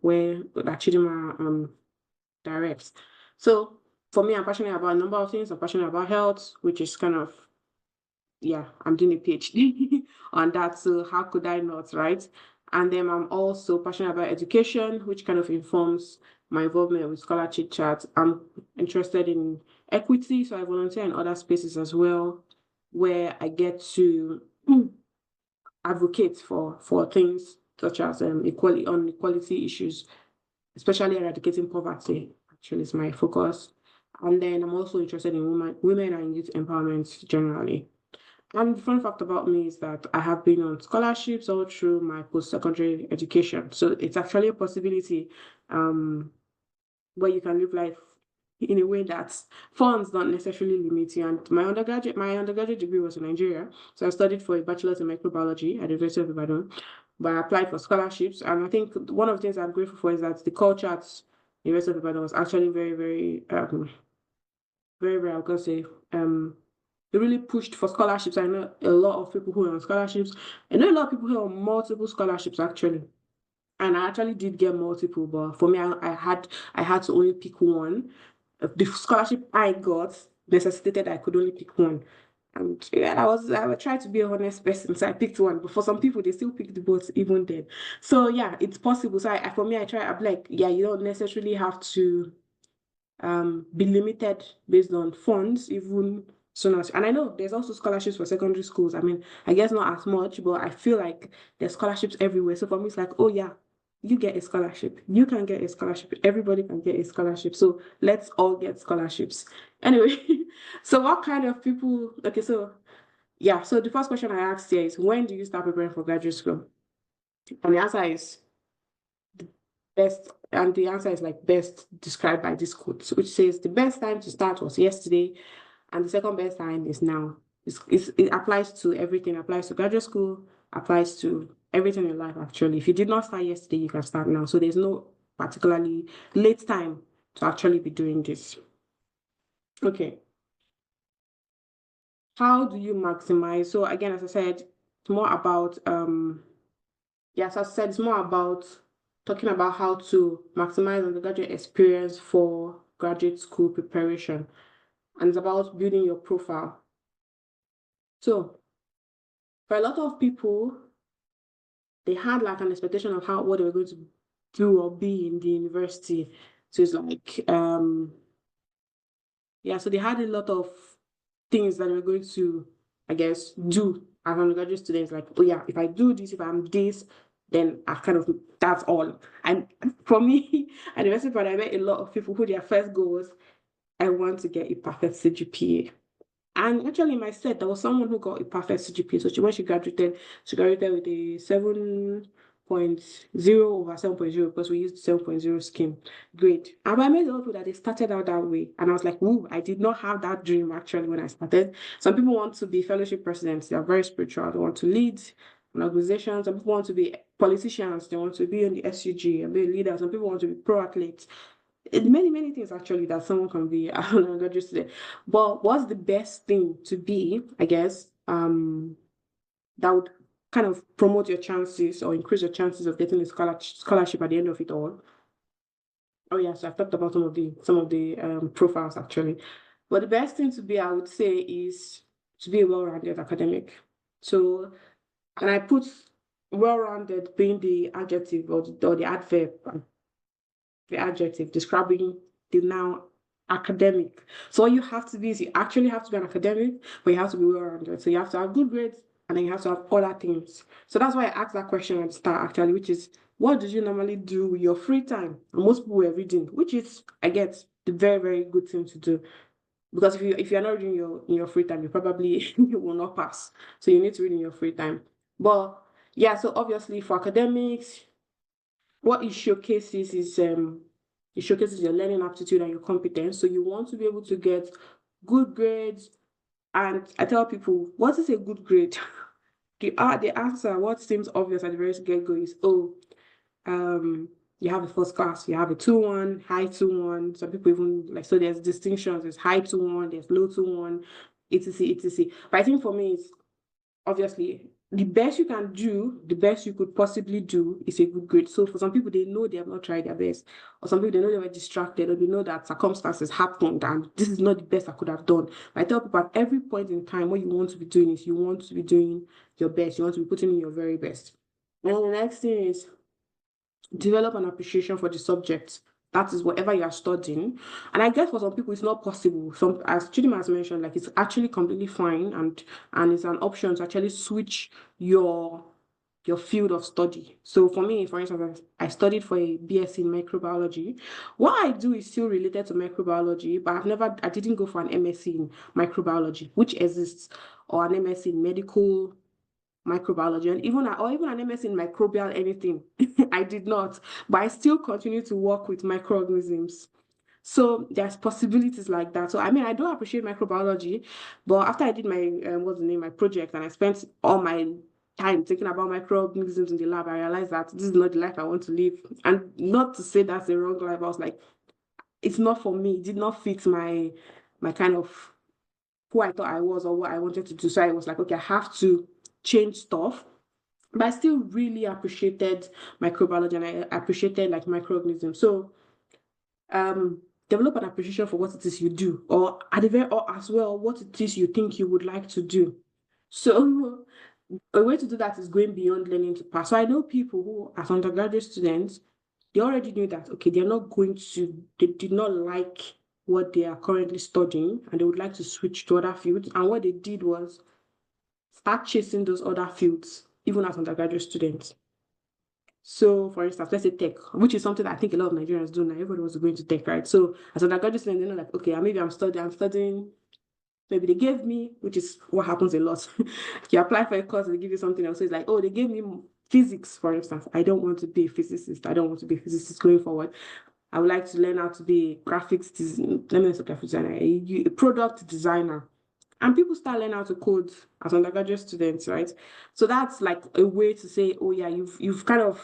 where that Chidima directs. So for me, I'm passionate about a number of things. I'm passionate about health, which is kind of yeah, I'm doing a PhD on that. So how could I not, right? And then I'm also passionate about education, which kind of informs my involvement with scholarship chat. I'm interested in equity, so I volunteer in other spaces as well, where I get to advocate for things such as equality on equality issues, especially eradicating poverty. Actually, is my focus. And then I'm also interested in women and youth empowerment generally. And the fun fact about me is that I have been on scholarships all through my post-secondary education. So it's actually a possibility um, where you can live life in a way that funds don't necessarily limit you. And my undergraduate degree was in Nigeria. So I studied for a bachelor's in microbiology at the University of Ibadan. But I applied for scholarships. And I think one of the things I'm grateful for is that the culture at the University of Ibadan was actually very, very very, very, I was gonna say, they really pushed for scholarships. I know a lot of people who are on scholarships. I know a lot of people who are on multiple scholarships actually. And I actually did get multiple, but for me, I had to only pick one. The scholarship I got necessitated I could only pick one. And yeah, I tried to be a honest person, so I picked one. But for some people, they still pick the both even then. So yeah, it's possible. So for me, I'm like, yeah, you don't necessarily have to be limited based on funds, even soon as. And I know there's also scholarships for secondary schools. I mean, I guess not as much, but I feel like there's scholarships everywhere. So for me, it's like, oh yeah, you get a scholarship. You can get a scholarship. Everybody can get a scholarship. So let's all get scholarships. Anyway, so what kind of people? Okay, so yeah. So the first question I asked here is, when do you start preparing for graduate school? And the answer is best, and the answer is like best described by this quote, which says the best time to start was yesterday, and the second best time is now. It applies to everything, applies to graduate school, applies to everything in life actually. If you did not start yesterday, you can start now. So there's no particularly late time to actually be doing this. Okay. How do you maximize? So again, as I said, it's more about yes, as I said, it's more about talking about how to maximize undergraduate experience for graduate school preparation. And it's about building your profile. So for a lot of people, they had like an expectation of how what they were going to do or be in the university. So it's like yeah, so they had a lot of things that they were going to, I guess, do as undergraduate students. Like, oh yeah, if I do this, if I'm this, then I kind of that's all. And for me, at the university, I met a lot of people who their first goal was, I want to get a perfect CGPA. And actually, in my set, there was someone who got a perfect CGPA. So when she graduated with a 7.0 over 7.0 because we used 7.0 scheme. Great. And I made a lot of people that they started out that way. And I was like, woo, I did not have that dream actually when I started. Some people want to be fellowship presidents. They are very spiritual. They want to lead an organization. Some people want to be politicians. They want to be in the SUG and be a leader. Some people want to be pro athletes. Many, many things actually that someone can be an undergraduate student. But what's the best thing to be, I guess, that would kind of promote your chances or increase your chances of getting a scholarship at the end of it all? Oh yes, I've talked about some of the profiles actually. But the best thing to be, I would say, is to be a well-rounded academic. So, and I put well-rounded being the adjective or the adverb. the adjective describing the noun academic. So what you have to be is you actually have to be an academic, but you have to be well-rounded. So you have to have good grades and then you have to have other things. So that's why I asked that question at the start actually, which is what do you normally do with your free time? And most people were reading, which is I get the very, very good thing to do. Because if you're not reading in your free time, you probably you will not pass. So you need to read in your free time. But yeah, so obviously for academics, what it showcases your learning aptitude and your competence. So you want to be able to get good grades. And I tell people, what is a good grade? The answer, what seems obvious at the very get-go is, oh, um, you have a first class, you have a 2-1, high 2-1. Some people even like so there's distinctions, there's high 2-1, there's low 2-1, etc. etc. But I think for me it's obviously the best you can do, the best you could possibly do is a good grade. So for some people, they know they have not tried their best, or some people they know they were distracted, or they know that circumstances happened and this is not the best I could have done. But I tell people at every point in time, what you want to be doing is you want to be doing your best, you want to be putting in your very best. And then the next thing is develop an appreciation for the subject. That is whatever you are studying. And I guess for some people it's not possible. Some as Chidima has mentioned, like it's actually completely fine and it's an option to actually switch your field of study. So for me, for instance, I studied for a BSc in microbiology. What I do is still related to microbiology, but I didn't go for an MSc in microbiology, which exists, or an MSc in medical microbiology and even an MS in microbial anything. I did not, but I still continue to work with microorganisms. So there's possibilities like that. So I mean, I do appreciate microbiology, but after I did my what's the name, my project, and I spent all my time thinking about microorganisms in the lab, I realized that this is not the life I want to live. And not to say that's the wrong life. I was like, it's not for me. It did not fit my kind of who I thought I was or what I wanted to do. So I was like, okay, I have to change stuff. But I still really appreciated microbiology and I appreciated like microorganisms. So develop an appreciation for what it is you do, or at the very or as well what it is you think you would like to do. So a way to do that is going beyond learning to pass. So I know people who, as undergraduate students, they already knew that okay, they did not like what they are currently studying and they would like to switch to other fields. And what they did was start chasing those other fields, even as undergraduate students. So, for instance, let's say tech, which is something I think a lot of Nigerians do now. Everybody wants to go into tech, right? So, as an undergraduate student, they're like, okay, maybe I'm studying. Maybe they gave me, which is what happens a lot. You apply for a course, they give you something else. So it's like, oh, they gave me physics, for instance. I don't want to be a physicist. I don't want to be a physicist going forward. I would like to learn how to be a graphics designer, let me not say graphic designer, a product designer. And people start learning how to code as undergraduate students, right? So that's like a way to say, oh yeah, you've kind of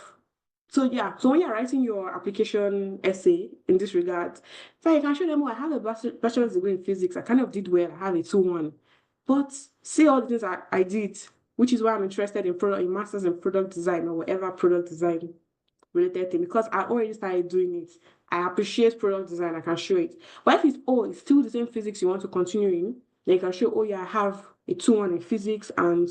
so yeah, so when you're writing your application essay in this regard, so you can show them, oh, I have a bachelor's degree in physics. I kind of did well. I have a 2-1. But see all the things I did, which is why I'm interested in masters in product design or whatever product design related thing because I already started doing it. I appreciate product design, I can show it. But if it's still the same physics you want to continue in, then you can show, oh yeah, I have a 2-1 in physics and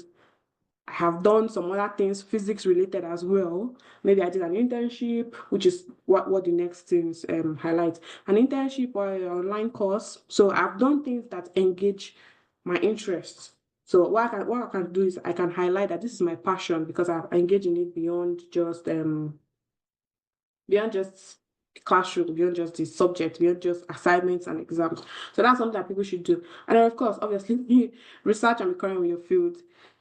I have done some other things physics related as well. Maybe I did an internship, which is what the next things highlight. An internship or an online course. So I've done things that engage my interests. So what I can do is I can highlight that this is my passion because I've engaged in it beyond just the classroom, beyond just the subject, beyond just assignments and exams. So that's something that people should do. And then, of course, obviously, research and be current with your field.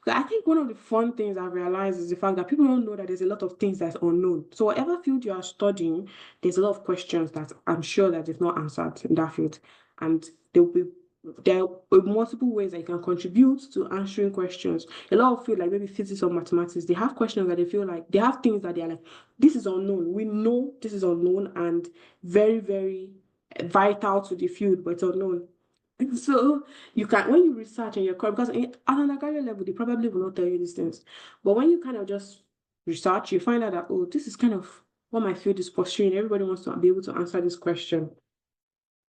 I think one of the fun things I've realized is the fact that people don't know that there's a lot of things that's unknown. So whatever field you are studying, there's a lot of questions that I'm sure that they've not answered in that field. And there will be there are multiple ways that you can contribute to answering questions. A lot of feel like maybe physics or mathematics, they have questions that they feel like they have things that they're like, this is unknown. We know this is unknown and very, very vital to the field, but it's unknown. So you can when you research and you're correct, because at an undergraduate level, they probably will not tell you these things. But when you kind of just research, you find out that oh, this is kind of what my field is pursuing. Everybody wants to be able to answer this question.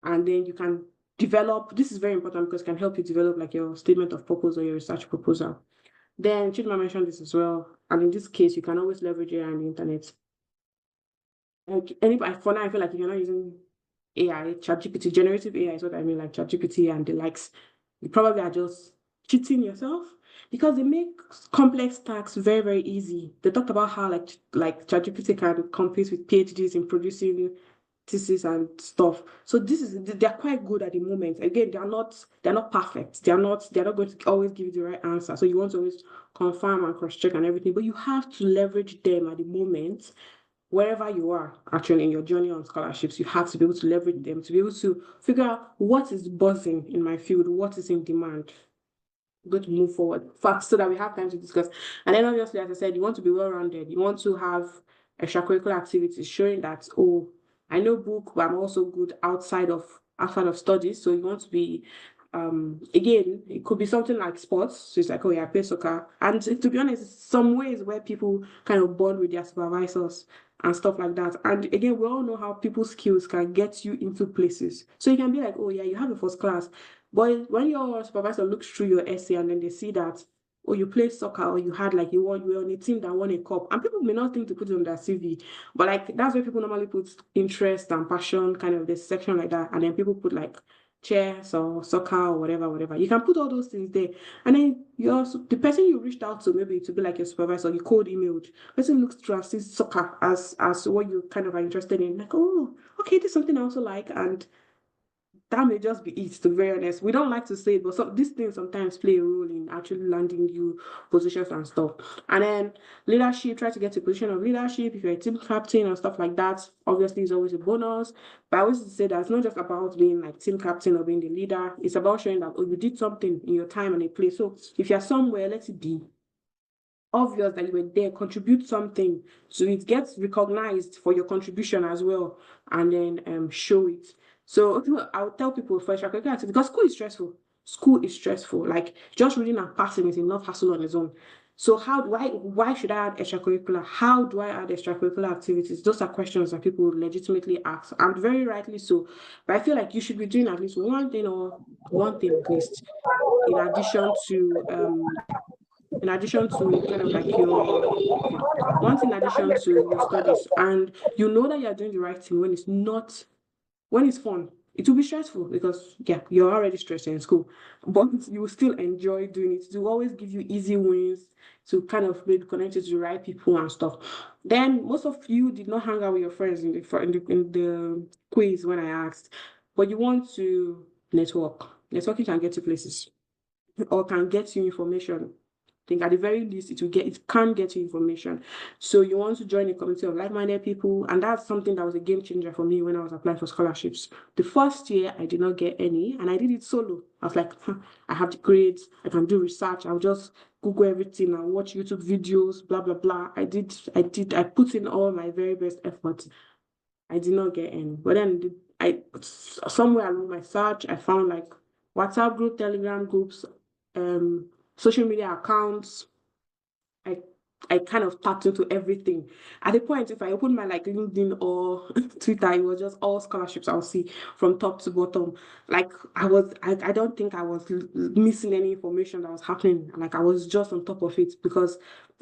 And then you can develop this is very important because it can help you develop like your statement of purpose or your research proposal. Then Chidma mentioned this as well. And in this case, you can always leverage AI and the internet. Like anybody for now, I feel like if you're not using AI, ChatGPT, generative AI is what I mean, like ChatGPT and the likes, you probably are just cheating yourself because they make complex tasks very, very easy. They talked about how like ChatGPT can compete with PhDs in producing thesis and stuff. So this is they're quite good at the moment. Again, they're not perfect. They're not going to always give you the right answer. So you want to always confirm and cross check and everything, but you have to leverage them at the moment wherever you are actually in your journey on scholarships. You have to be able to leverage them to be able to figure out what is buzzing in my field, what is in demand, going to move forward fast so that we have time to discuss. And then obviously, as I said, you want to be well-rounded. You want to have extracurricular activities showing that, oh, I know book, but I'm also good outside of studies. So you want to be again, it could be something like sports. So it's like, oh yeah, I play soccer. And to be honest, some ways where people kind of bond with their supervisors and stuff like that. And again, we all know how people's skills can get you into places. So you can be like, oh yeah, you have a first class, but when your supervisor looks through your essay and then they see that, oh, you played soccer or you were on a team that won a cup, and people may not think to put it on their CV, but like that's where people normally put interest and passion, kind of this section like that, and then people put like chess or soccer or whatever, whatever. You can put all those things there, and then the person you reached out to, maybe to be like your supervisor, you cold emailed, person looks through and sees soccer as what you kind of are interested in, like, oh, okay, this is something I also like, and that may just be it, to be very honest. We don't like to say it, but these things sometimes play a role in actually landing you positions and stuff. And then leadership, try to get to a position of leadership. If you're a team captain or stuff like that, obviously it's always a bonus. But I always say that it's not just about being like team captain or being the leader. It's about showing that, oh, you did something in your time and a place. So if you're somewhere, let it be obvious that you were there, contribute something so it gets recognized for your contribution as well, and then show it. So I'll tell people for extracurricular activity because school is stressful. School is stressful. Like just reading and passing is enough hassle on its own. So why should I add extracurricular? How do I add extracurricular activities? Those are questions that people legitimately ask, and very rightly so. But I feel like you should be doing at least one thing at least in addition to kind of like your okay once in addition to your studies, and you know that you're doing the right thing when it's fun. It will be stressful because yeah, you're already stressed in school, but you will still enjoy doing it. It will always give you easy wins to kind of maybe connect you to the right people and stuff. Then most of you did not hang out with your friends in the quiz when I asked, but you want to network. Networking can get you places or can get you information. I think at the very least it can get you information. So you want to join a community of like-minded people, and that's something that was a game changer for me when I was applying for scholarships. The first year I did not get any, and I did it solo. I was like, huh, I have the grades, I can do research, I'll just Google everything and watch YouTube videos, blah blah blah. I put in all my very best effort. I did not get any. But then somewhere along my search, I found like WhatsApp group, Telegram groups, social media accounts. I I kind of tapped into everything. At the point, if I opened my like LinkedIn or Twitter, it was just all scholarships I'll see from top to bottom. Like I don't think I was missing any information that was happening. Like I was just on top of it because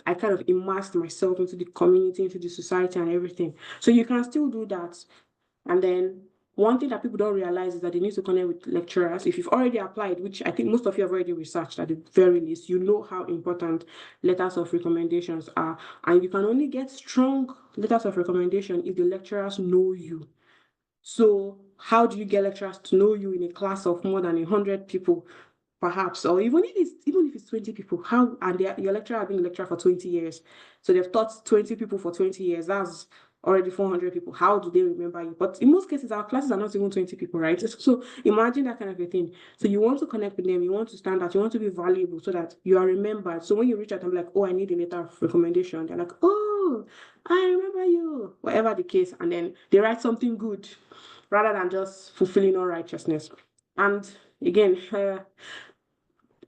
I kind of immersed myself into the community, into the society and everything. So you can still do that. And then one thing that people don't realize is that they need to connect with lecturers. If you've already applied, which I think most of you have already researched at the very least, you know how important letters of recommendations are. And you can only get strong letters of recommendation if the lecturers know you. So how do you get lecturers to know you in a class of more than 100 people, perhaps, or even if it's 20 people? How and your lecturer has been a lecturer for 20 years, so they've taught 20 people for 20 years. That's already 400 people. How do they remember you? But in most cases, our classes are not even 20 people, right? So imagine that kind of a thing. So you want to connect with them, you want to stand out, you want to be valuable so that you are remembered. So when you reach out and be like, oh, I need a letter of recommendation, they're like, oh, I remember you, whatever the case, and then they write something good rather than just fulfilling all righteousness. And again,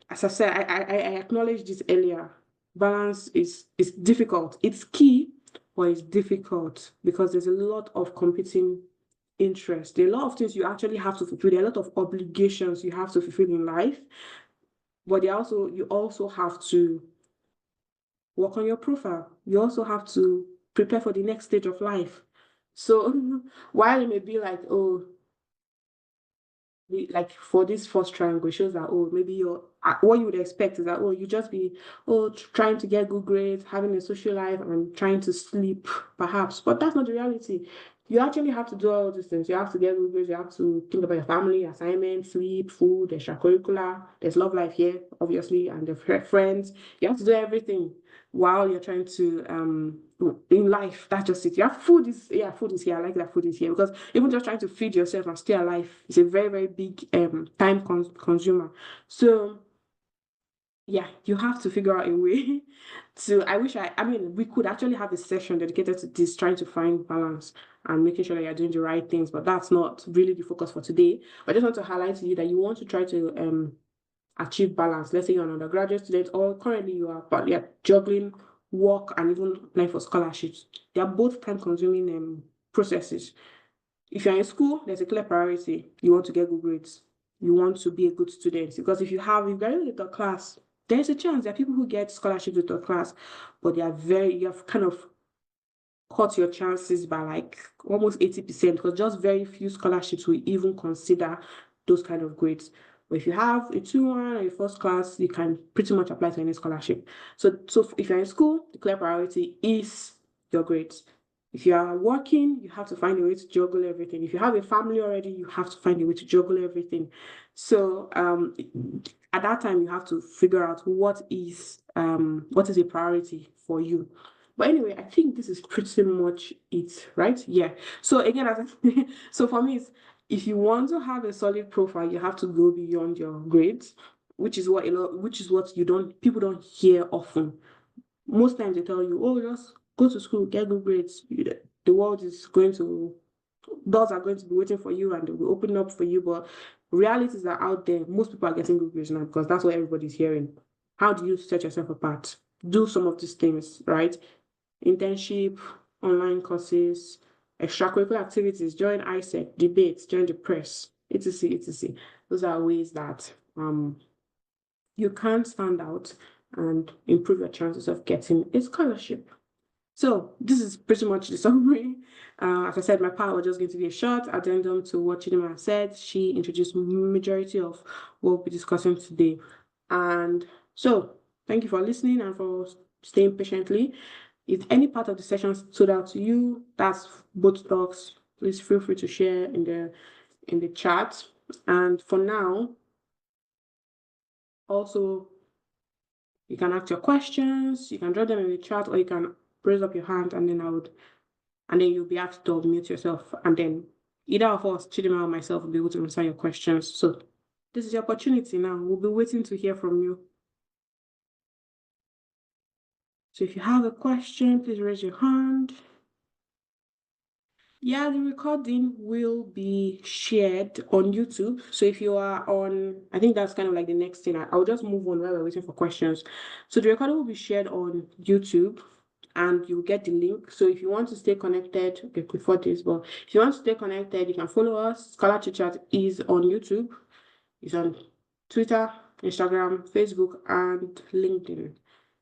as I said, I acknowledged this earlier. Balance is difficult. It's key, but it's difficult because there's a lot of competing interest. There are a lot of things you actually have to fulfill. There are a lot of obligations you have to fulfill in life, but you also have to work on your profile. You also have to prepare for the next stage of life. So while it may be like, oh, like for this first triangle, it shows that, oh, maybe you're what you would expect is that, oh, you just be, oh, trying to get good grades, having a social life, and trying to sleep, perhaps. But that's not the reality. You actually have to do all these things. You have to get good grades. You have to think about your family, assignments, sleep, food, extracurricular. There's love life here, obviously, and the friends. You have to do everything while you're trying to in life. That's just it. Yeah, food is here. I like that food is here, because even just trying to feed yourself and stay alive is a very, very big time consumer. So yeah, you have to figure out a way to. I mean, we could actually have a session dedicated to this, trying to find balance and making sure that you're doing the right things, but that's not really the focus for today. But I just want to highlight to you that you want to try to achieve balance. Let's say you're an undergraduate student, or currently you are, but you're juggling work and even applying for scholarships. They are both time consuming processes. If you're in school, there's a clear priority. You want to get good grades. You want to be a good student. Because if you graduate with a class, there's a chance there are people who get scholarships with a class, but you have kind of cut your chances by like almost 80%, because just very few scholarships will even consider those kind of grades. But if you have a 2-1 or a first class, you can pretty much apply to any scholarship. So if you're in school, the clear priority is your grades. If you are working, you have to find a way to juggle everything. If you have a family already, you have to find a way to juggle everything. So at that time, you have to figure out what is a priority for you. But anyway, I think this is pretty much it, right? Yeah. So again, so for me, if you want to have a solid profile, you have to go beyond your grades, which is what you don't people don't hear often. Most times they tell you, oh, just go to school, get good grades. The world is going to doors are going to be waiting for you, and they'll be opening up for you. But realities are out there. Most people are getting good grades now, because that's what everybody's hearing. How do you set yourself apart? Do some of these things, right? Internship, online courses, extracurricular activities, join ISEC, debates, join the press, etc. etc. Those are ways that you can stand out and improve your chances of getting a scholarship. So this is pretty much the summary. As I said, my part was just going to be a short addendum to what Chidima said. She introduced majority of what we'll be discussing today. And so thank you for listening and for staying patiently. If any part of the session stood out to you, that's both talks, please feel free to share in the chat. And for now, also you can ask your questions, you can drop them in the chat, or you can raise up your hand, and then you'll be asked to mute yourself, and then either of us, Chidima or myself, will be able to answer your questions. So this is your opportunity now. We'll be waiting to hear from you. So if you have a question, please raise your hand. Yeah, the recording will be shared on YouTube. So if you are on, I think that's kind of like the next thing. I'll just move on while we're waiting for questions. So the recording will be shared on YouTube, and you'll get the link. So if you want to stay connected, okay, before this, but if you want to stay connected, you can follow us. Scholar Chit Chat is on YouTube. It's on Twitter, Instagram, Facebook, and LinkedIn.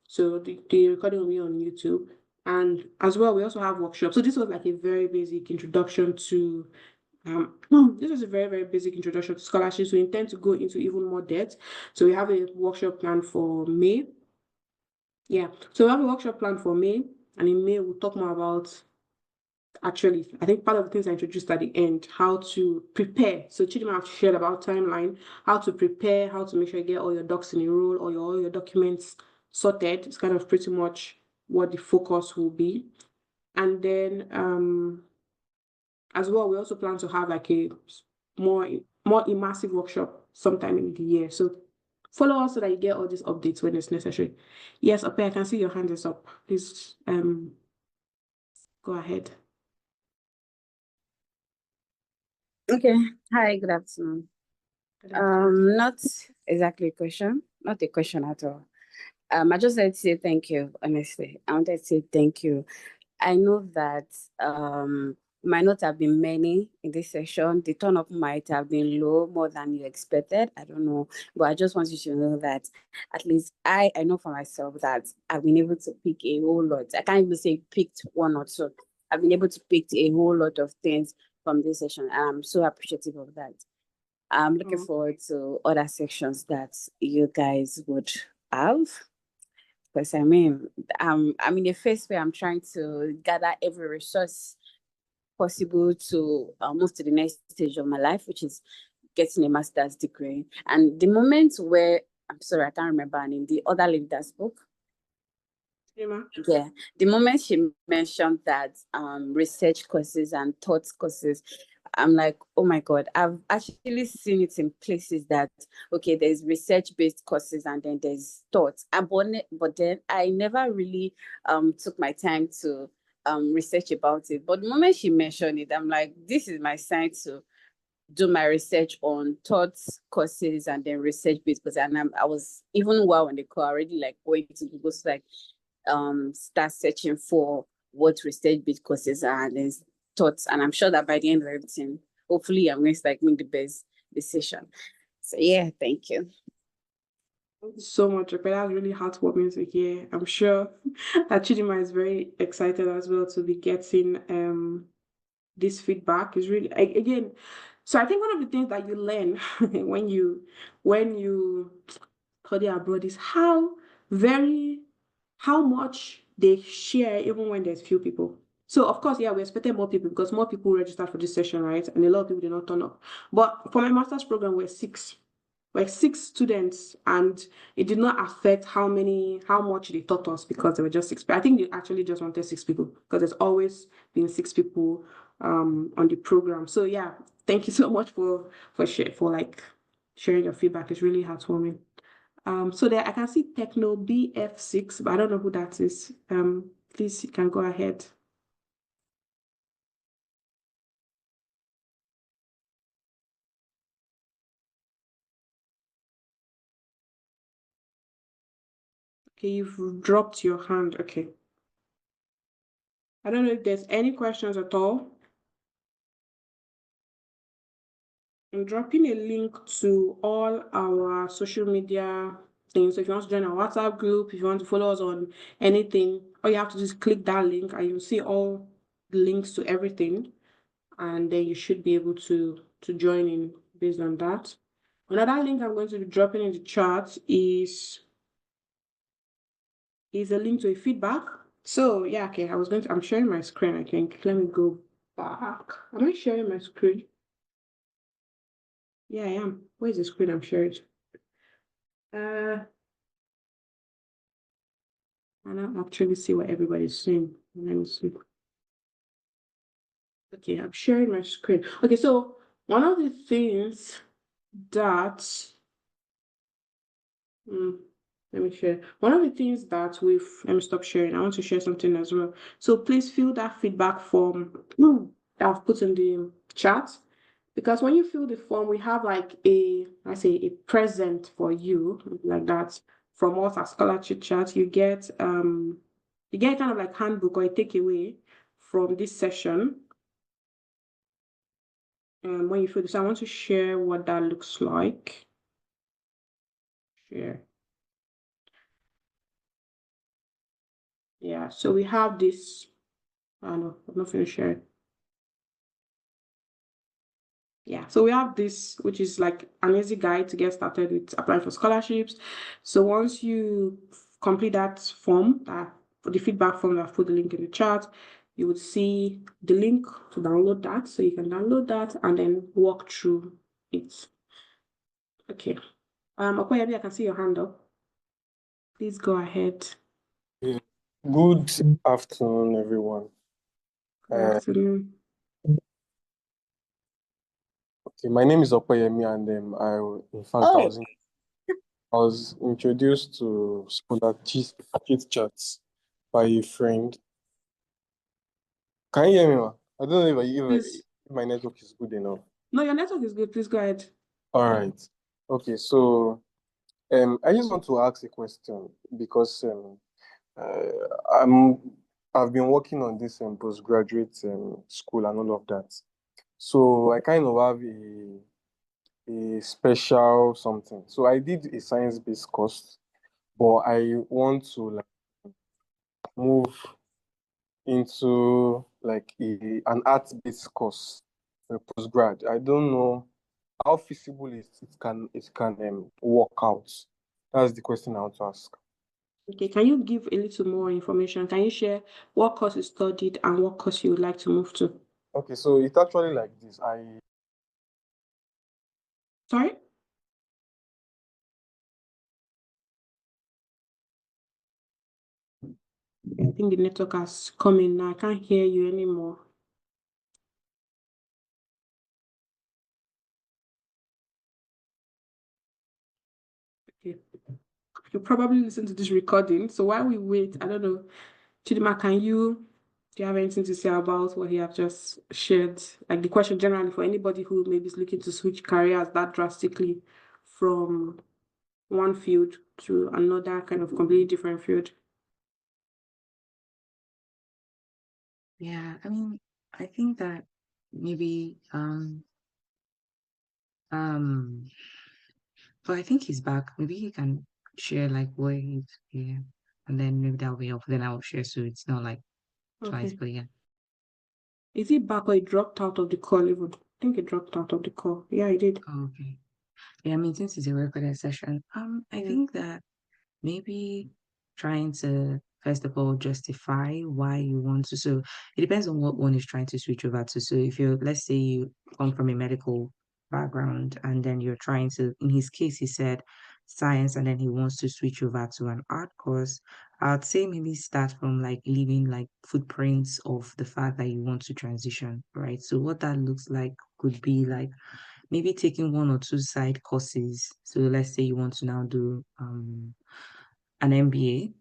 So the recording will be on YouTube. And as well, we also have workshops. So this was like a very basic introduction to this was a very, very basic introduction to scholarships. We intend to go into even more depth. So we have a workshop planned for May. Yeah. So we have a workshop planned for May, and in May we'll talk more about, actually, I think part of the things I introduced at the end, how to prepare. So Chidima have shared about timeline, how to prepare, how to make sure you get all your docs in a row, or all your documents sorted. It's kind of pretty much what the focus will be. And then as well, we also plan to have like a more more immersive workshop sometime in the year. So follow us so that you get all these updates when it's necessary. Yes, Ape, I can see your hand is up. Please go ahead. Okay. Hi, good afternoon. Good afternoon. Not exactly a question, not a question at all. I just wanted to say thank you, honestly. I wanted to say thank you. I know that might not have been many in this session. The turn up might have been low, more than you expected. I don't know. But I just want you to know that at least I know for myself that I've been able to pick a whole lot. I can't even say picked one or two. I've been able to pick a whole lot of things from this session. I'm so appreciative of that. I'm looking forward to other sections that you guys would have. Because I mean, I'm in a phase where I'm trying to gather every resource possible to move to the next stage of my life, which is getting a master's degree. And the moment where, I'm sorry, I can't remember her name, the other lady that spoke. Yeah, the moment she mentioned that research courses and thoughts courses, I'm like, oh my God, I've actually seen it in places that, okay, there's research-based courses and then there's thoughts. But then I never really took my time to research about it. But the moment she mentioned it, I'm like, this is my sign to do my research on thoughts courses and then research-based courses. And I was, even while on the call, already like going to Google, so like start searching for what research-based courses are and then thoughts. And I'm sure that by the end of everything, hopefully I'm going to like make the best decision. So yeah, thank you. Thank you so much, Ope. That's really heartwarming to hear. I'm sure that Chidima is very excited as well to be getting this feedback. Is really again. So I think one of the things that you learn when you study abroad is how much they share even when there's few people. So of course, yeah, we expected more people because more people registered for this session, right? And a lot of people did not turn up. But for my master's program, we're six students, and it did not affect how much they taught us because there were just six. But I think they actually just wanted six people because there's always been six people on the program. So yeah, thank you so much for sharing your feedback. It's really heartwarming. So there I can see Techno BF6, but I don't know who that is. Please you can go ahead. Okay, you've dropped your hand. Okay. I don't know if there's any questions at all. I'm dropping a link to all our social media things. So if you want to join our WhatsApp group, if you want to follow us on anything, all you have to do is click that link and you'll see all the links to everything. And then you should be able to join in based on that. Another link I'm going to be dropping in the chat is a link to a feedback. So yeah, okay, I'm sharing my screen, I think. Let me go back. Am I sharing my screen? Yeah, I am. Where's the screen I'm sharing? I don't actually see what everybody's saying. Let me see. Okay, I'm sharing my screen. Okay, so one of the things that let me share. One of the things that let me stop sharing. I want to share something as well. So please fill that feedback form that I've put in the chat. Because when you fill the form, we have like a present for you, like that, from us at Scholar Chit Chat. You get kind of like handbook or a takeaway from this session. When you fill this, I want to share what that looks like. Share. Yeah, so we have this. I know, I'm not going to share it. Yeah, so we have this, which is like an easy guide to get started with applying for scholarships. So once you complete that form, for the feedback form, I've put the link in the chat, you would see the link to download that. So you can download that and then walk through it. Okay. Okoyebi, I can see your hand up. Please go ahead. Good afternoon, everyone. Good afternoon. Okay, my name is Okoyemi, and I was introduced to Scholar Chit Chats by a friend. Can you hear me, ma? I don't know if my network is good enough. No, your network is good. Please go ahead. All right. Okay, so I just want to ask a question because I've been working on this postgraduate school and all of that. So I kind of have a special something. So I did a science-based course, but I want to like move into like an art-based course for postgrad. I don't know how feasible it can work out. That's the question I want to ask. Okay, can you give a little more information? Can you share what course you studied and what course you would like to move to? Okay, so it's actually like this. Sorry? I think the network has come in now. I can't hear you anymore. Okay. You probably listen to this recording. So while we wait, I don't know, Chidima, do you have anything to say about what he have just shared? Like the question generally for anybody who maybe is looking to switch careers that drastically from one field to another kind of completely different field. Yeah, I mean, I think that maybe um but I think he's back. Maybe he can share like where he's here, and then maybe that'll be helpful. Then I'll share so it's not like twice, Okay. but yeah. Is he back or he dropped out of the call even? I think he dropped out of the call. Yeah, he did. Okay. Yeah, I mean, since it's a recorded session, I Yeah. think that maybe trying to first of all justify why you want to. So it depends on what one is trying to switch over to. So if you're, let's say you come from a medical background and then you're trying to, in his case, he said science and then he wants to switch over to an art course. I'd say maybe start from like leaving like footprints of the fact that you want to transition, right? So what that looks like could be like maybe taking one or two side courses. So let's say you want to now do an MBA.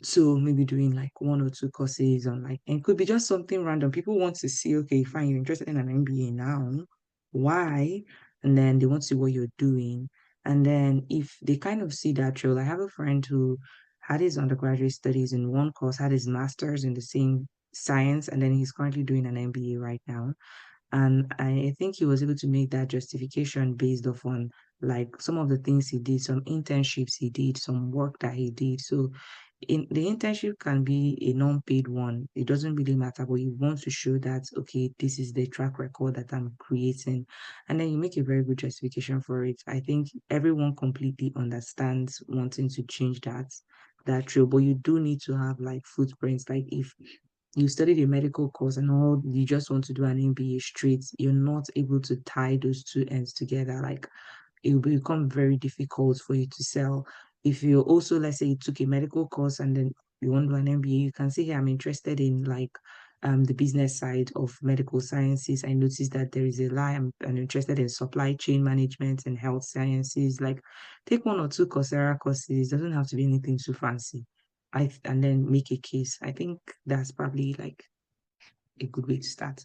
So maybe doing like one or two courses on like, and it could be just something random. People want to see, okay, fine, you're interested in an MBA now. Why? And then they want to see what you're doing. And then if they kind of see that trail, I have a friend who had his undergraduate studies in one course, had his master's in the same science, and then he's currently doing an MBA right now. And I think he was able to make that justification based off on like some of the things he did, some internships he did, some work that he did. So in the internship can be a non-paid one. It doesn't really matter, but you want to show that okay, this is the track record that I'm creating. And then you make a very good justification for it. I think everyone completely understands wanting to change that trail, but you do need to have like footprints. Like if you studied a medical course and all you just want to do an MBA straight, you're not able to tie those two ends together. Like it will become very difficult for you to sell. If you also, let's say you took a medical course and then you want to do an MBA, you can say, hey, I'm interested in like the business side of medical sciences. I noticed that there is a lie. I'm interested in supply chain management and health sciences. Like take one or two Coursera courses. Doesn't have to be anything too fancy. And then make a case. I think that's probably like a good way to start.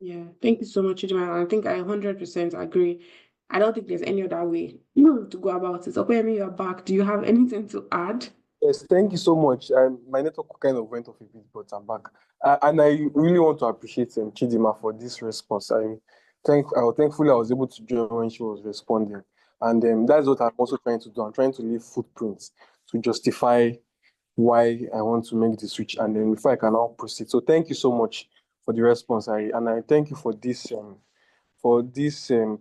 Yeah. Thank you so much, Chidima. I think I 100% agree. I don't think there's any other way to go about it. So, Opeyemi, you're back. Do you have anything to add? Yes, thank you so much. My network kind of went off a bit, but I'm back. And I really want to appreciate Chidima for this response. Thankfully I was able to join when she was responding, and that's what I'm also trying to do. I'm trying to leave footprints to justify why I want to make the switch, and then before I can now proceed. So thank you so much for the response. I thank you for this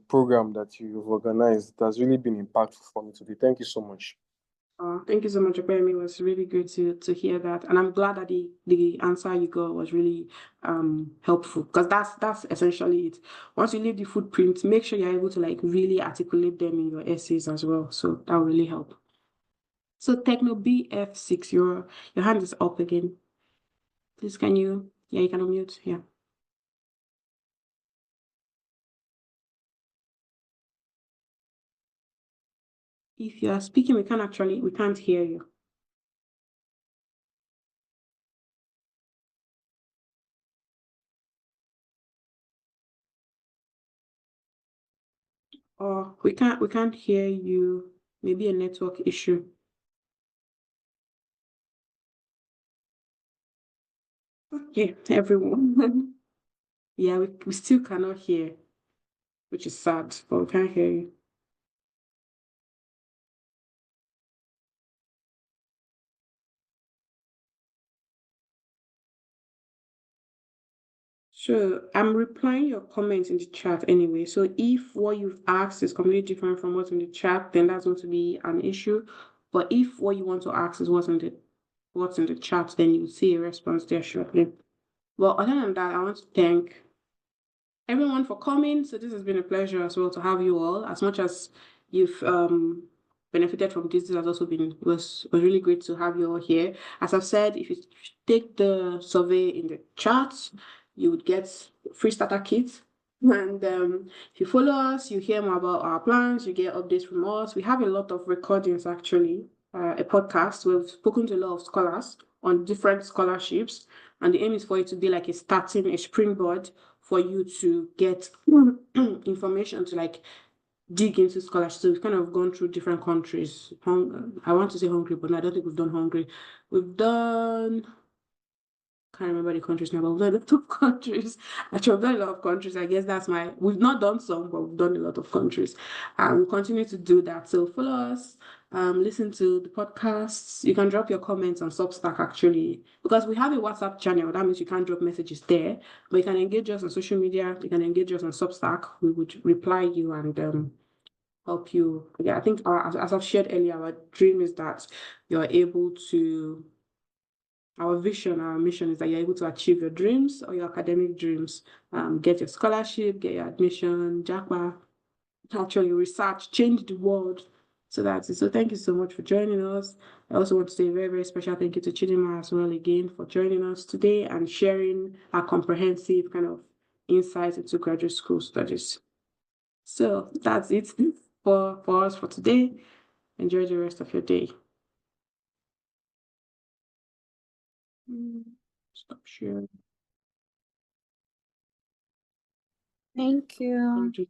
program that you've organized. It has really been impactful for me today. Thank you so much. Thank you so much, Opeyemi. It was really good to hear that. And I'm glad that the answer you got was really helpful because that's essentially it. Once you leave the footprint, make sure you're able to like really articulate them in your essays as well. So that will really help. So Techno BF6, your hand is up again. Please can you you can unmute. Yeah. If you are speaking, we can't hear you. Or we can't hear you. Maybe a network issue. Okay, everyone. Yeah, we still cannot hear, which is sad, but we can't hear you. So I'm replying your comments in the chat anyway. So if what you've asked is completely different from what's in the chat, then that's going to be an issue. But if what you want to ask is what's in the chat, then you'll see a response there shortly. Well, other than that, I want to thank everyone for coming. So this has been a pleasure as well to have you all. As much as you've benefited from this, this has also been was really great to have you all here. As I've said, if you take the survey in the chat, you would get free starter kit. And if you follow us, you hear more about our plans, you get updates from us. We have a lot of recordings actually, a podcast. We've spoken to a lot of scholars on different scholarships, and the aim is for it to be like a springboard for you to get information to like dig into scholarships. So we've kind of gone through different countries. I want to say Hungary, but no, I don't think we've done Hungary. We've done, can't remember the countries now, but we've done a lot of countries. Actually, we've done a lot of countries. I guess we've not done some, but we've done a lot of countries. And we'll continue to do that. So follow us, listen to the podcasts. You can drop your comments on Substack actually, because we have a WhatsApp channel. That means you can't drop messages there, but you can engage us on social media. You can engage us on Substack. We would reply you and help you. Yeah, I think as I've shared earlier, our dream is that you're able to our vision, our mission is that you're able to achieve your dreams or your academic dreams, get your scholarship, get your admission, JAPA, actually research, change the world. So that's it. So thank you so much for joining us. I also want to say a very, very special thank you to Chidima as well again for joining us today and sharing our comprehensive kind of insights into graduate school studies. So that's it for us for today. Enjoy the rest of your day. Stop sharing. Thank you. Thank you.